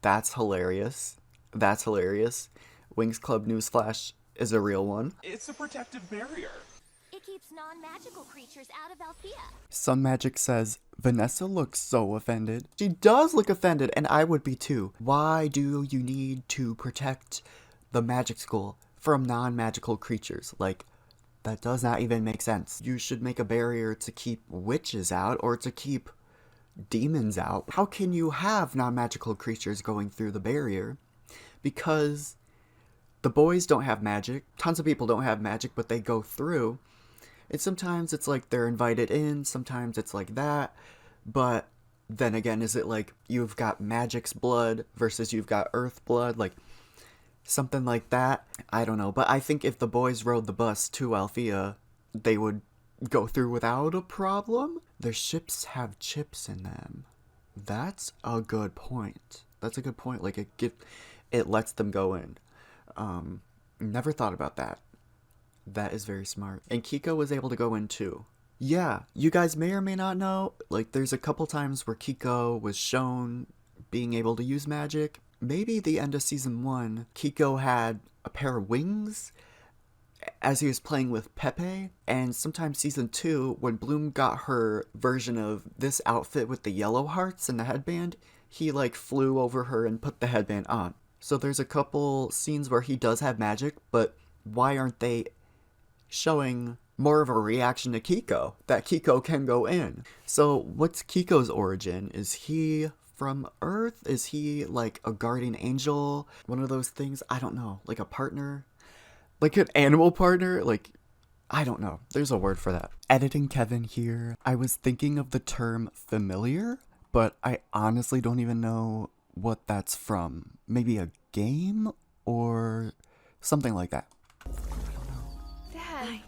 That's hilarious. That's hilarious. Winx Club Newsflash is a real one. It's a protective barrier. It keeps non-magical creatures out of Althea. Some Magic says, Vanessa looks so offended. She does look offended, and I would be too. Why do you need to protect the magic school from non-magical creatures? Like, that does not even make sense. You should make a barrier to keep witches out, or to keep demons out. How can you have non-magical creatures going through the barrier? Because the boys don't have magic. Tons of people don't have magic, but they go through. And sometimes it's like they're invited in, sometimes it's like that. But then again, is it like you've got magic's blood versus you've got earth blood? Like something like that? I don't know. But I think if the boys rode the bus to Althea, they would go through without a problem. Their ships have chips in them. That's a good point. That's a good point. Like it lets them go in. Never thought about that. That is very smart. And Kiko was able to go in too. Yeah, you guys may or may not know, like there's a couple times where Kiko was shown being able to use magic. Maybe the end of season 1, Kiko had a pair of wings as he was playing with Pepe, and sometimes season 2, when Bloom got her version of this outfit with the yellow hearts and the headband, he like flew over her and put the headband on. So there's a couple scenes where he does have magic, but why aren't they showing more of a reaction to Kiko, that Kiko can go in? So what's Kiko's origin? Is he from Earth? Is he like a guardian angel? One of those things? I don't know. Like a partner? Like an animal partner? Like, I don't know. There's a word for that. Editing Kevin here. I was thinking of the term familiar, but I honestly don't even know what that's from. Maybe a game or something like that. Dad,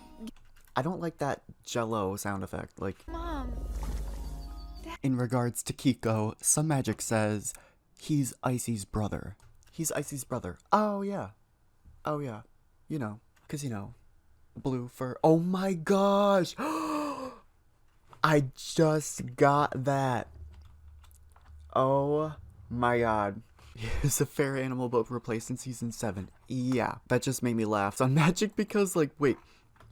I don't like that jello sound effect. Like, Mom. in regards to Kiko, some Magic says he's Icy's brother. He's Icy's brother. Oh, yeah. Oh, yeah. You know, because, you know, blue fur. Oh, my gosh. I just got that. Oh, my God. Here's a fair animal boat replaced in season 7. Yeah, that just made me laugh on Magic because, like, wait.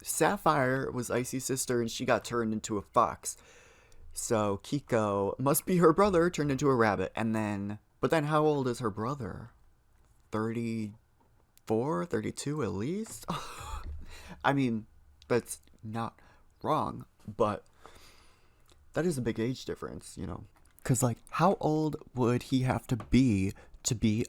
Sapphire was Icy's sister and she got turned into a fox. So Kiko must be her brother turned into a rabbit. And then, but then how old is her brother? 34, 32 at least? I mean, that's not wrong, but that is a big age difference, you know? Because, like, how old would he have to be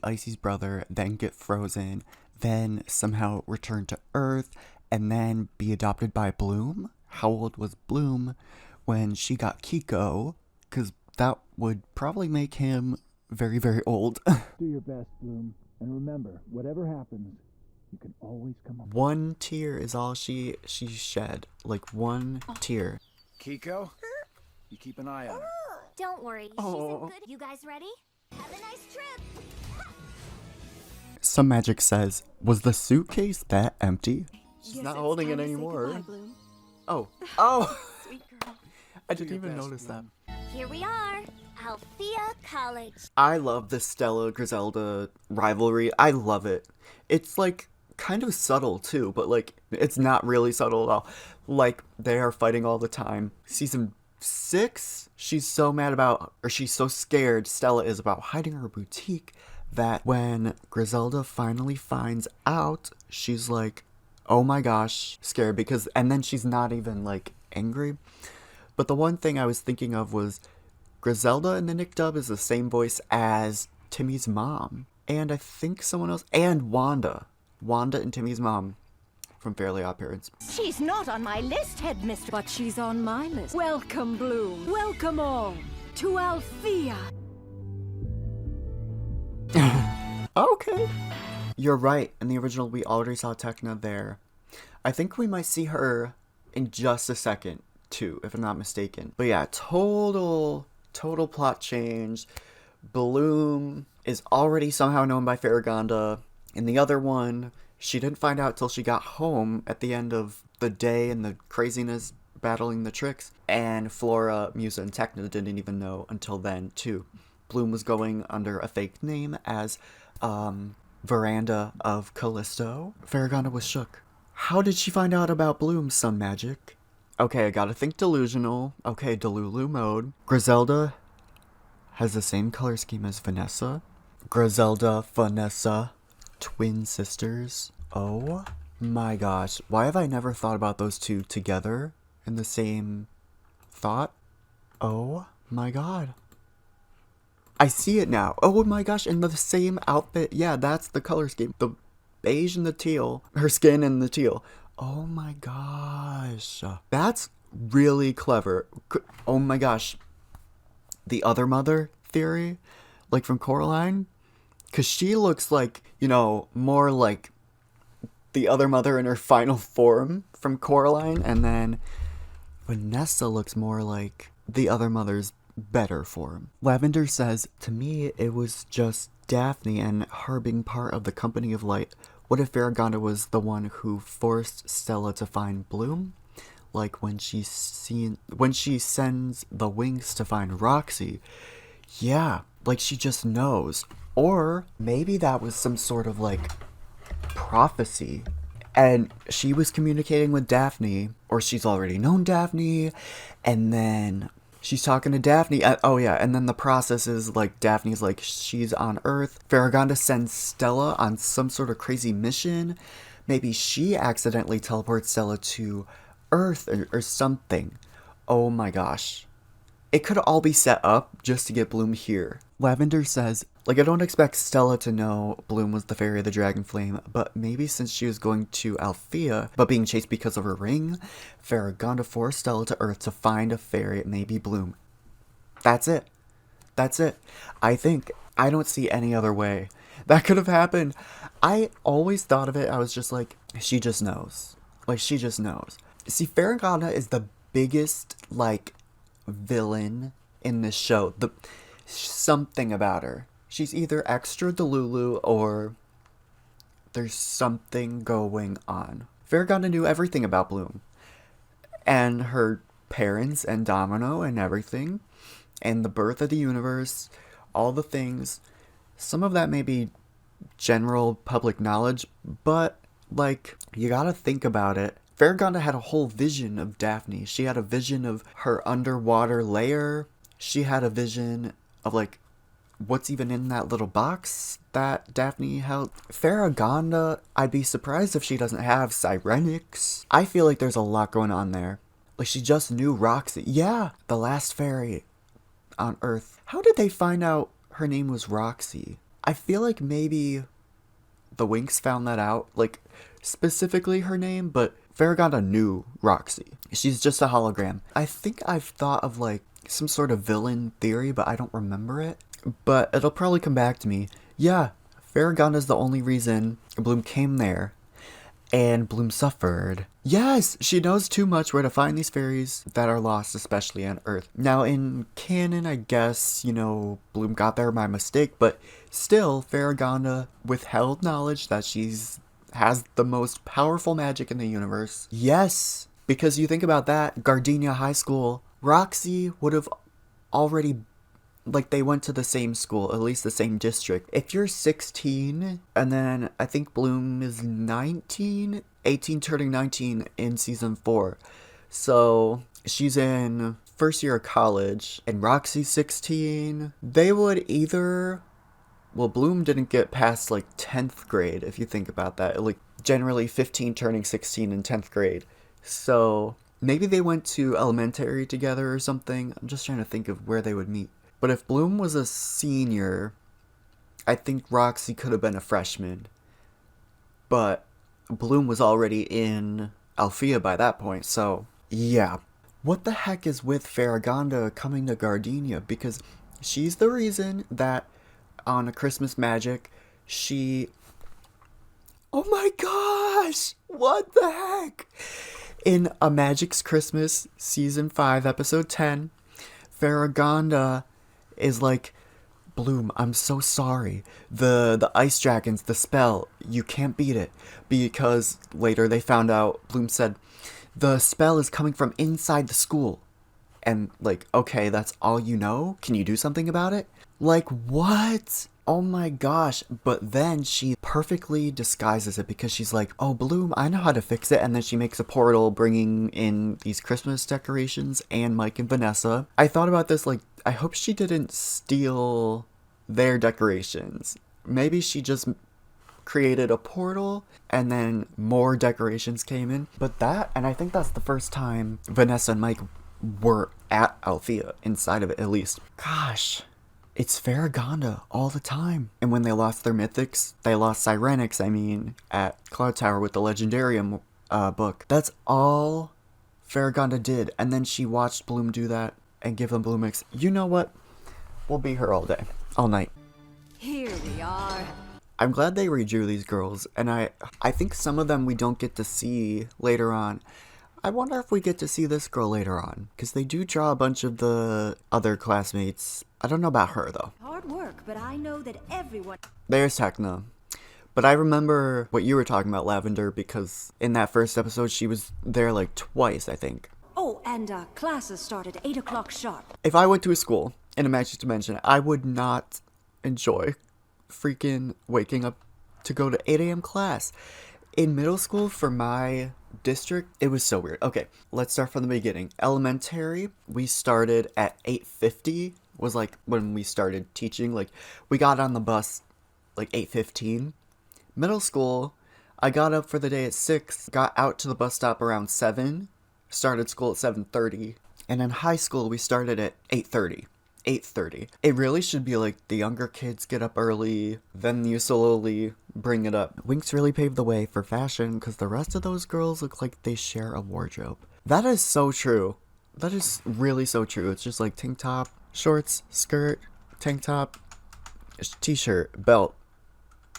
Icy's brother, then get frozen, then somehow return to Earth, and then be adopted by Bloom? How old was Bloom when she got Kiko? Because that would probably make him very, very old. Do your best, Bloom. And remember, whatever happens, you can always come up. One tear is all she shed. Like, one tear. Kiko, you keep an eye on her. Don't worry, she's Oh. in good. You guys ready? Have a nice trip. Some Magic says, was the suitcase that empty? She's Guess not it's holding it time to say anymore. goodbye, Bloom. Oh. Sweet girl. I didn't Do your even best, notice that. Bloom. Here we are, Althea College. I love the Stella Griselda rivalry. I love it. It's like kind of subtle too, but like it's not really subtle at all. Like they are fighting all the time. Season 6, she's so mad about, or she's so scared, Stella is, about hiding her boutique, that when Griselda finally finds out, she's like, oh my gosh, scared, because, and then she's not even like angry. But the one thing I was thinking of was Griselda in the Nick dub is the same voice as Timmy's mom. And I think someone else, and Wanda. Wanda and Timmy's mom from Fairly Odd Parents. She's not on my list, headmistress. But she's on my list. Welcome, Bloom. Welcome all to Althea. Okay. You're right. In the original, we already saw Tecna there. I think we might see her in just a second, too, if I'm not mistaken. But yeah, total plot change. Bloom is already somehow known by Faragonda. In the other one, she didn't find out till she got home at the end of the day and the craziness battling the tricks. And Flora, Musa, and Tecna didn't even know until then, too. Bloom was going under a fake name as, Veranda of Callisto. Faragonda was shook. How did she find out about Bloom's sun magic? Okay, I gotta think delusional. Okay, Delulu mode. Griselda has the same color scheme as Vanessa. Griselda, Vanessa, twin sisters. Oh my gosh. Why have I never thought about those two together in the same thought? Oh my god. I see it now. Oh my gosh, in the same outfit. Yeah, that's the color scheme. The beige and the teal. Her skin and the teal. Oh my gosh. That's really clever. Oh my gosh. The other mother theory, like from Coraline, because she looks like, you know, more like the other mother in her final form from Coraline, and then Vanessa looks more like the other mother's better form. Lavender says, to me, it was just Daphne and her being part of the Company of Light. What if Faragonda was the one who forced Stella to find Bloom? Like when she sends the Winx to find Roxy. Yeah, like she just knows. Or maybe that was some sort of like prophecy. And she was communicating with Daphne, or she's already known Daphne, and then she's talking to Daphne. Oh yeah, and then the process is like Daphne's like she's on Earth. Faragonda sends Stella on some sort of crazy mission. Maybe she accidentally teleports Stella to Earth or something. Oh my gosh. It could all be set up just to get Bloom here. Lavender says, like, I don't expect Stella to know Bloom was the fairy of the dragon flame, but maybe since she was going to Althea, but being chased because of her ring, Faragonda forced Stella to Earth to find a fairy, maybe Bloom. That's it. That's it. I don't see any other way that could have happened. I always thought of it, I was just like, she just knows. Like, she just knows. See, Faragonda is the biggest, like, villain in this show. Something about her. She's either extra Delulu or there's something going on. Faragonda knew everything about Bloom. And her parents and Domino and everything. And the birth of the universe. All the things. Some of that may be general public knowledge, but, like, you gotta think about it. Faragonda had a whole vision of Daphne. She had a vision of her underwater lair. She had a vision of, like, what's even in that little box that Daphne held. Faragonda, I'd be surprised if she doesn't have Cyrenix. I feel like there's a lot going on there. Like, she just knew Roxy. Yeah, the last fairy on Earth. How did they find out her name was Roxy? I feel like maybe the Winx found that out. Like, specifically her name, but Faragonda knew Roxy. She's just a hologram. I think I've thought of, like, some sort of villain theory, but I don't remember it. But it'll probably come back to me. Yeah, Faragonda's the only reason Bloom came there. And Bloom suffered. Yes, she knows too much where to find these fairies that are lost, especially on Earth. Now, in canon, I guess, you know, Bloom got there by mistake, but still, Faragonda withheld knowledge that has the most powerful magic in the universe. Yes, because you think about that, Gardenia High School, Roxy would have already, like, they went to the same school, at least the same district. If you're 16, and then I think Bloom is 19, 18 turning 19 in season 4. So she's in first year of college, and Roxy's 16. They would either, well, Bloom didn't get past, like, 10th grade, if you think about that. Like, generally 15 turning 16 in 10th grade. So maybe they went to elementary together or something. I'm just trying to think of where they would meet. But if Bloom was a senior, I think Roxy could have been a freshman. But Bloom was already in Althea by that point, so yeah. What the heck is with Faragonda coming to Gardenia? Because she's the reason that on a Christmas Magic, she... Oh my gosh! What the heck? In A Magic's Christmas, Season 5, Episode 10, Faragonda is like, Bloom, I'm so sorry. The ice dragons, the spell, you can't beat it. Because later they found out, Bloom said, the spell is coming from inside the school. And like, okay, that's all you know? Can you do something about it? Like, what? Oh my gosh. But then she perfectly disguises it because she's like, oh, Bloom, I know how to fix it. And then she makes a portal bringing in these Christmas decorations and Mike and Vanessa. I thought about this, like, I hope she didn't steal their decorations. Maybe she just created a portal and then more decorations came in. But that, and I think that's the first time Vanessa and Mike were at Althea, inside of it at least. Gosh. It's Faragonda all the time. And when they lost their mythics, they lost Cyrenix, at Cloud Tower with the Legendarium book. That's all Faragonda did. And then she watched Bloom do that and give them Bloomix. You know what? We'll be here all day. All night. Here we are. I'm glad they redrew these girls. And I think some of them we don't get to see later on. I wonder if we get to see this girl later on. Because they do draw a bunch of the other classmates. I don't know about her, though. Hard work, but I know that everyone... There's Techna. But I remember what you were talking about, Lavender, because in that first episode, she was there like twice, I think. Oh, and classes start at 8 o'clock sharp. If I went to a school in a Magic Dimension, I would not enjoy freaking waking up to go to 8 a.m. class. In middle school, for my district, it was so weird. Okay, let's start from the beginning. Elementary, we started at 8:50, was like when we started teaching. Like, we got on the bus like 8:15. Middle school, I got up for the day at 6, got out to the bus stop around 7, started school at 7:30. And in high school, we started at 8:30. 8:30. It really should be like the younger kids get up early, then you slowly bring it up. Winx really paved the way for fashion because the rest of those girls look like they share a wardrobe. That is so true. That is really so true. It's just like tank top, shorts, skirt, tank top, t-shirt, belt.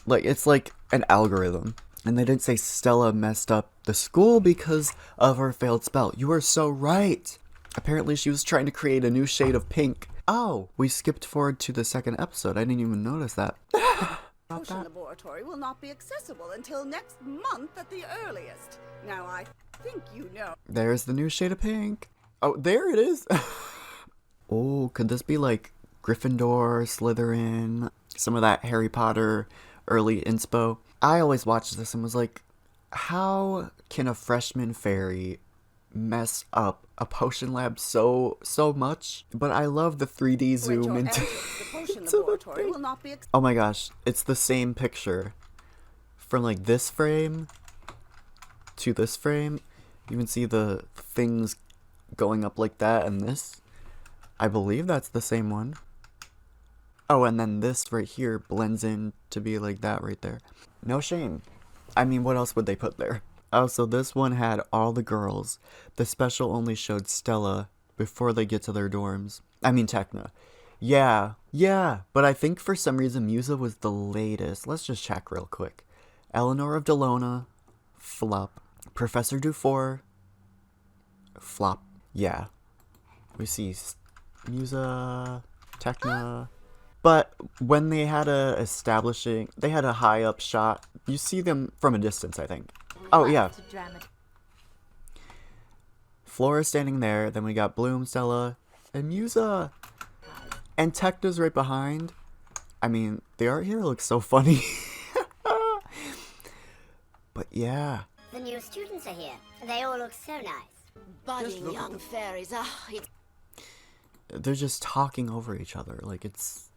Like, it's like an algorithm. And they didn't say Stella messed up the school because of her failed spell. You are so right. Apparently she was trying to create a new shade of pink. Oh, we skipped forward to the second episode. I didn't even notice that. Potion laboratory will not be accessible until next month at the earliest. Now, I think you know. There's the new shade of pink. Oh, there it is. Oh, could this be like Gryffindor, Slytherin, some of that Harry Potter early inspo? I always watched this and was like, how can a freshman fairy mess up a potion lab so much? But I love the 3D zoom into the potion laboratory will not be oh my gosh, it's the same picture from like this frame to this frame. You can see the things going up like that, and this, I believe that's the same one. Oh, and then this right here blends in to be like that right there. No shame. I mean, what else would they put there? Oh, so this one had all the girls. The special only showed Stella before they get to their dorms. I mean, Techna. Yeah, but I think for some reason Musa was the latest. Let's just check real quick. Eleanor of Delona, flop. Professor Dufour, flop. Yeah. We see Musa, Techna. But when they had they had a high up shot, you see them from a distance, I think. Oh, yeah. Flora's standing there, then we got Bloom, Stella, and Musa. And Techna's right behind. I mean, the art here looks so funny. But yeah. The new students are here. They all look so nice. budding young fairies. They're just talking over each other. Like, it's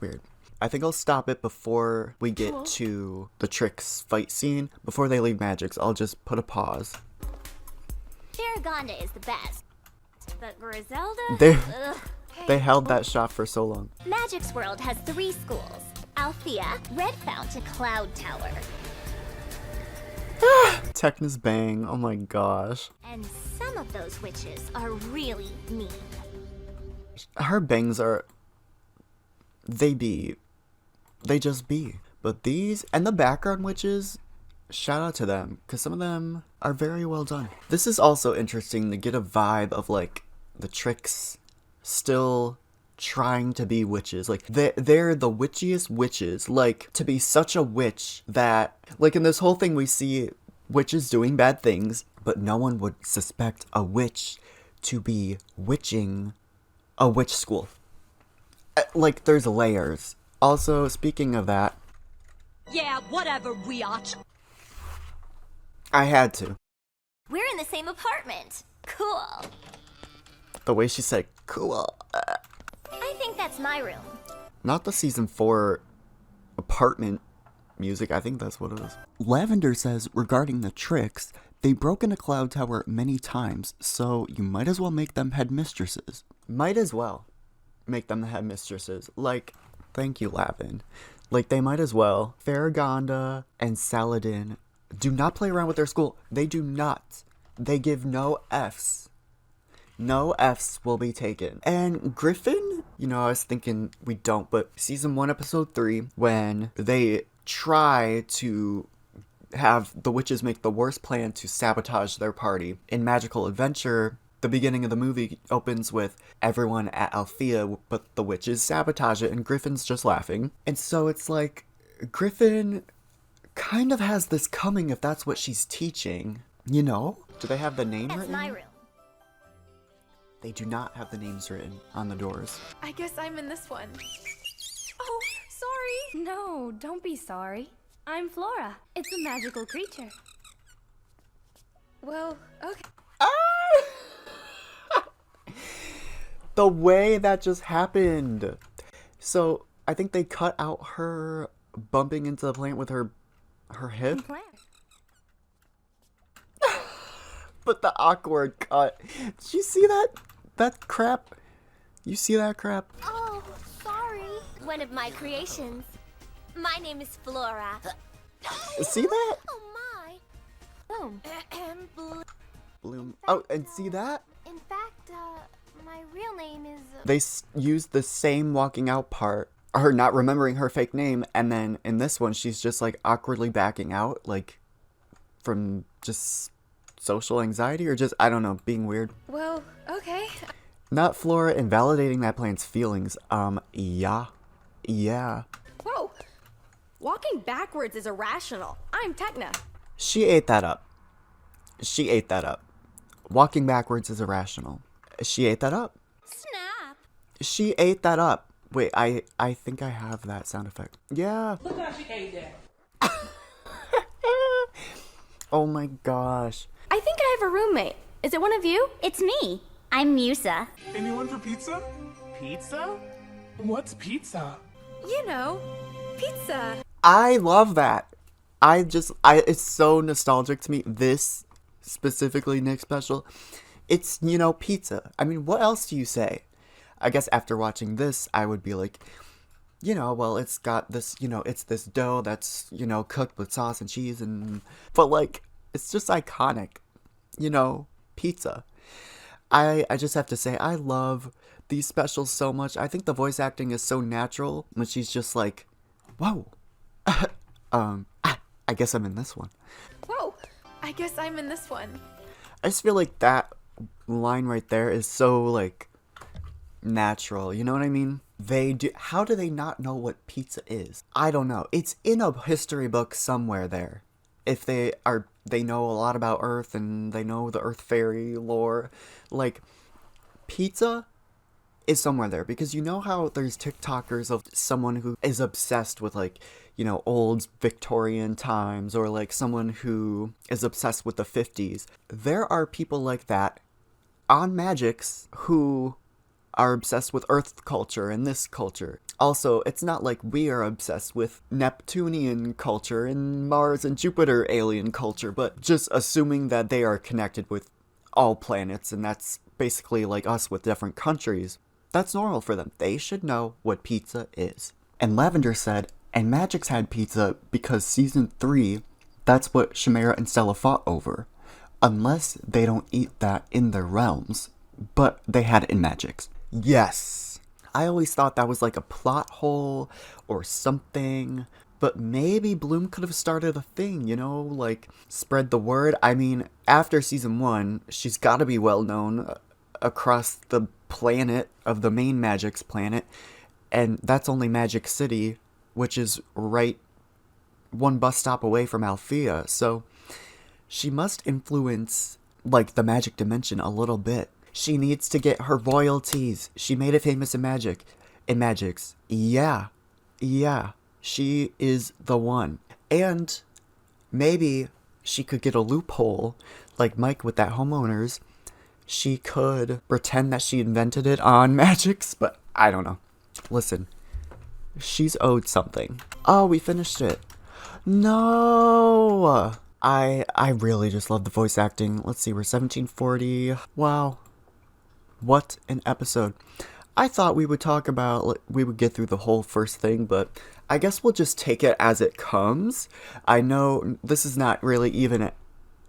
weird. I think I'll stop it before we get to the Tricks fight scene. Before they leave Magic's, I'll just put a pause. Faragonda is the best. But Griselda? They held that shot for so long. Magic's world has 3 schools. Althea, Red Fountain, Cloud Tower. Techna's bang. Oh my gosh. And some of those witches are really mean. Her bangs are... They be They just be. But these, and the background witches, shout out to them, because some of them are very well done. This is also interesting to get a vibe of, like, the Tricks still trying to be witches. Like, they're the witchiest witches. Like, to be such a witch that, like, in this whole thing we see witches doing bad things, but no one would suspect a witch to be witching a witch school. Like, there's layers. Also, speaking of that... Yeah, whatever, rewatch. I had to. We're in the same apartment. Cool. The way she said, cool. I think that's my room. Not the season 4 apartment music. I think that's what it is. Lavender says, regarding the Tricks, they broke into Cloud Tower many times, so you might as well make them headmistresses. Might as well make them the headmistresses. Like, thank you, Lavin. Like, they might as well. Faragonda and Saladin do not play around with their school. They do not. They give no Fs. No Fs will be taken. And Griffin, you know, I was thinking we don't, but season 1, episode 3, when they try to have the witches make the worst plan to sabotage their party. In Magical Adventure, the beginning of the movie opens with everyone at Althea, but the witches sabotage it, and Griffin's just laughing. And so it's like, Griffin kind of has this coming if that's what she's teaching. You know? Do they have the name That's written? my room. They do not have the names written on the doors. I guess I'm in this one. Oh, sorry. No, don't be sorry. I'm Flora. It's a magical creature. Well, okay. The way that just happened. So, I think they cut out her bumping into the plant with her hip. But the awkward cut. Did you see that? That crap? You see that crap? Oh, sorry. One of my creations. My name is Flora. See that? Oh my. Boom. Bloom. Oh, and see that? In fact, my real name is... They used the same walking out part, her not remembering her fake name, and then in this one, she's just like awkwardly backing out, like from just social anxiety or just, I don't know, being weird. Well, okay. Not Flora invalidating that plant's feelings. Yeah. Whoa! Walking backwards is irrational. I'm Techna. She ate that up. Walking backwards is irrational. She ate that up. Snap. She ate that up. Wait, I think I have that sound effect. Yeah. Look how she ate that. Oh my gosh. I think I have a roommate. Is it one of you? It's me. I'm Musa. Anyone for pizza? Pizza? What's pizza? You know, pizza. I love that. It's so nostalgic to me. This, specifically Nick Special, it's, you know, pizza. I mean, what else do you say? I guess after watching this, I would be like, you know, well, it's got this, you know, it's this dough that's, you know, cooked with sauce and cheese but like, it's just iconic, you know, pizza. I just have to say, I love these specials so much. I think the voice acting is so natural when she's just like, whoa. I guess I'm in this one. Whoa! I guess I'm in this one. I just feel like that line right there is so, like, natural. You know what I mean? How do they not know what pizza is? I don't know. It's in a history book somewhere there. If they know a lot about Earth and they know the Earth fairy lore, like, pizza is somewhere there, because you know how there's TikTokers of someone who is obsessed with, like, you know, old Victorian times, or like someone who is obsessed with the 50s. There are people like that on Magix who are obsessed with Earth culture and this culture. Also, it's not like we are obsessed with Neptunian culture and Mars and Jupiter alien culture, but just assuming that they are connected with all planets, and that's basically like us with different countries. That's normal for them. They should know what pizza is. And Lavender said, and Magix had pizza because season 3, that's what Chimera and Stella fought over. Unless they don't eat that in their realms. But they had it in Magix. Yes. I always thought that was like a plot hole or something. But maybe Bloom could have started a thing, you know, like spread the word. I mean, after season 1, she's got to be well known across the planet of the main Magic's planet. And that's only Magic City, which is right one bus stop away from Althea. So she must influence, like, the Magic Dimension a little bit. She needs to get her royalties. She made it famous in Magic. In Magic's. Yeah. She is the one. And maybe she could get a loophole, like Mike with that homeowners. She could pretend that she invented it on Magic's, but I don't know. Listen, she's owed something. Oh, we finished it. No! I really just love the voice acting. Let's see, we're 1740. Wow. What an episode. I thought we would talk about, we would get through the whole first thing, but I guess we'll just take it as it comes. I know this is not really even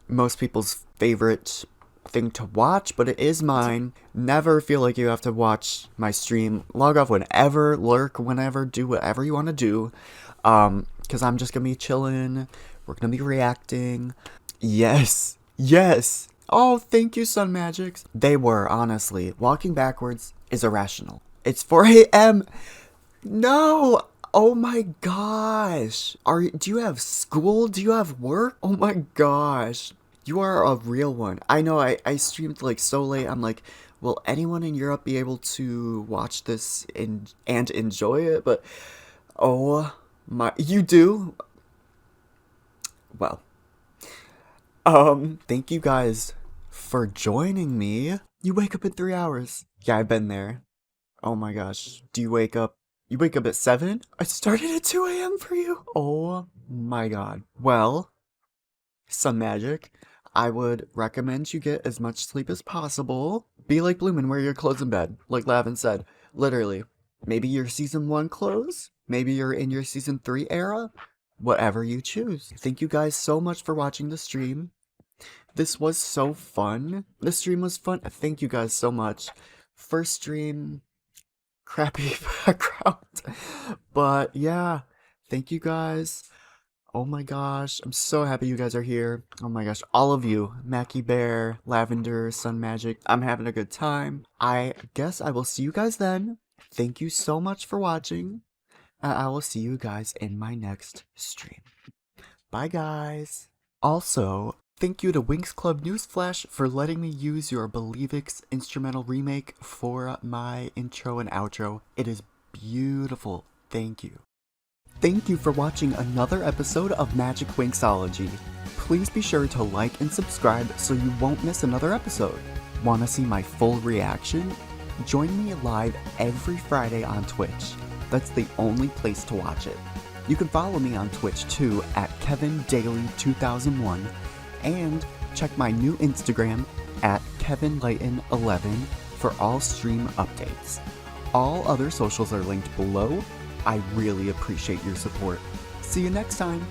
most people's favorite thing to watch, but it is mine. Never feel like you have to watch my stream. Log off whenever, lurk whenever, do whatever you want to do. Because I'm just going to be chilling. We're going to be reacting. Yes. Oh, thank you, Sun Magics. They were, honestly. Walking backwards is irrational. It's 4 a.m. No! Oh my gosh. Do you have school? Do you have work? Oh my gosh. You are a real one. I know I streamed like so late. I'm like, will anyone in Europe be able to watch this and enjoy it? But, oh my, you do? Well, thank you guys for joining me. You wake up in 3 hours. Yeah, I've been there. Oh my gosh. Do you wake up? You wake up at 7? I started at 2 a.m. for you. Oh my god. Well, Sun Magic, I would recommend you get as much sleep as possible. Be like Bloom and wear your clothes in bed, like Lavin said. Literally. Maybe your season 1 clothes. Maybe you're in your season 3 era. Whatever you choose. Thank you guys so much for watching the stream. This was so fun. The stream was fun. Thank you guys so much. First stream, crappy background. But yeah, thank you guys. Oh my gosh, I'm so happy you guys are here. Oh my gosh, all of you. Mackie Bear, Lavender, Sun Magic. I'm having a good time. I guess I will see you guys then. Thank you so much for watching. I will see you guys in my next stream. Bye guys. Also, thank you to Winx Club Newsflash for letting me use your Believix instrumental remake for my intro and outro. It is beautiful. Thank you. Thank you for watching another episode of Magic Winxology. Please be sure to like and subscribe so you won't miss another episode. Want to see my full reaction? Join me live every Friday on Twitch. That's the only place to watch it. You can follow me on Twitch too at KevinDaily2001 and check my new Instagram at KevinLayton11 for all stream updates. All other socials are linked below. I really appreciate your support. See you next time.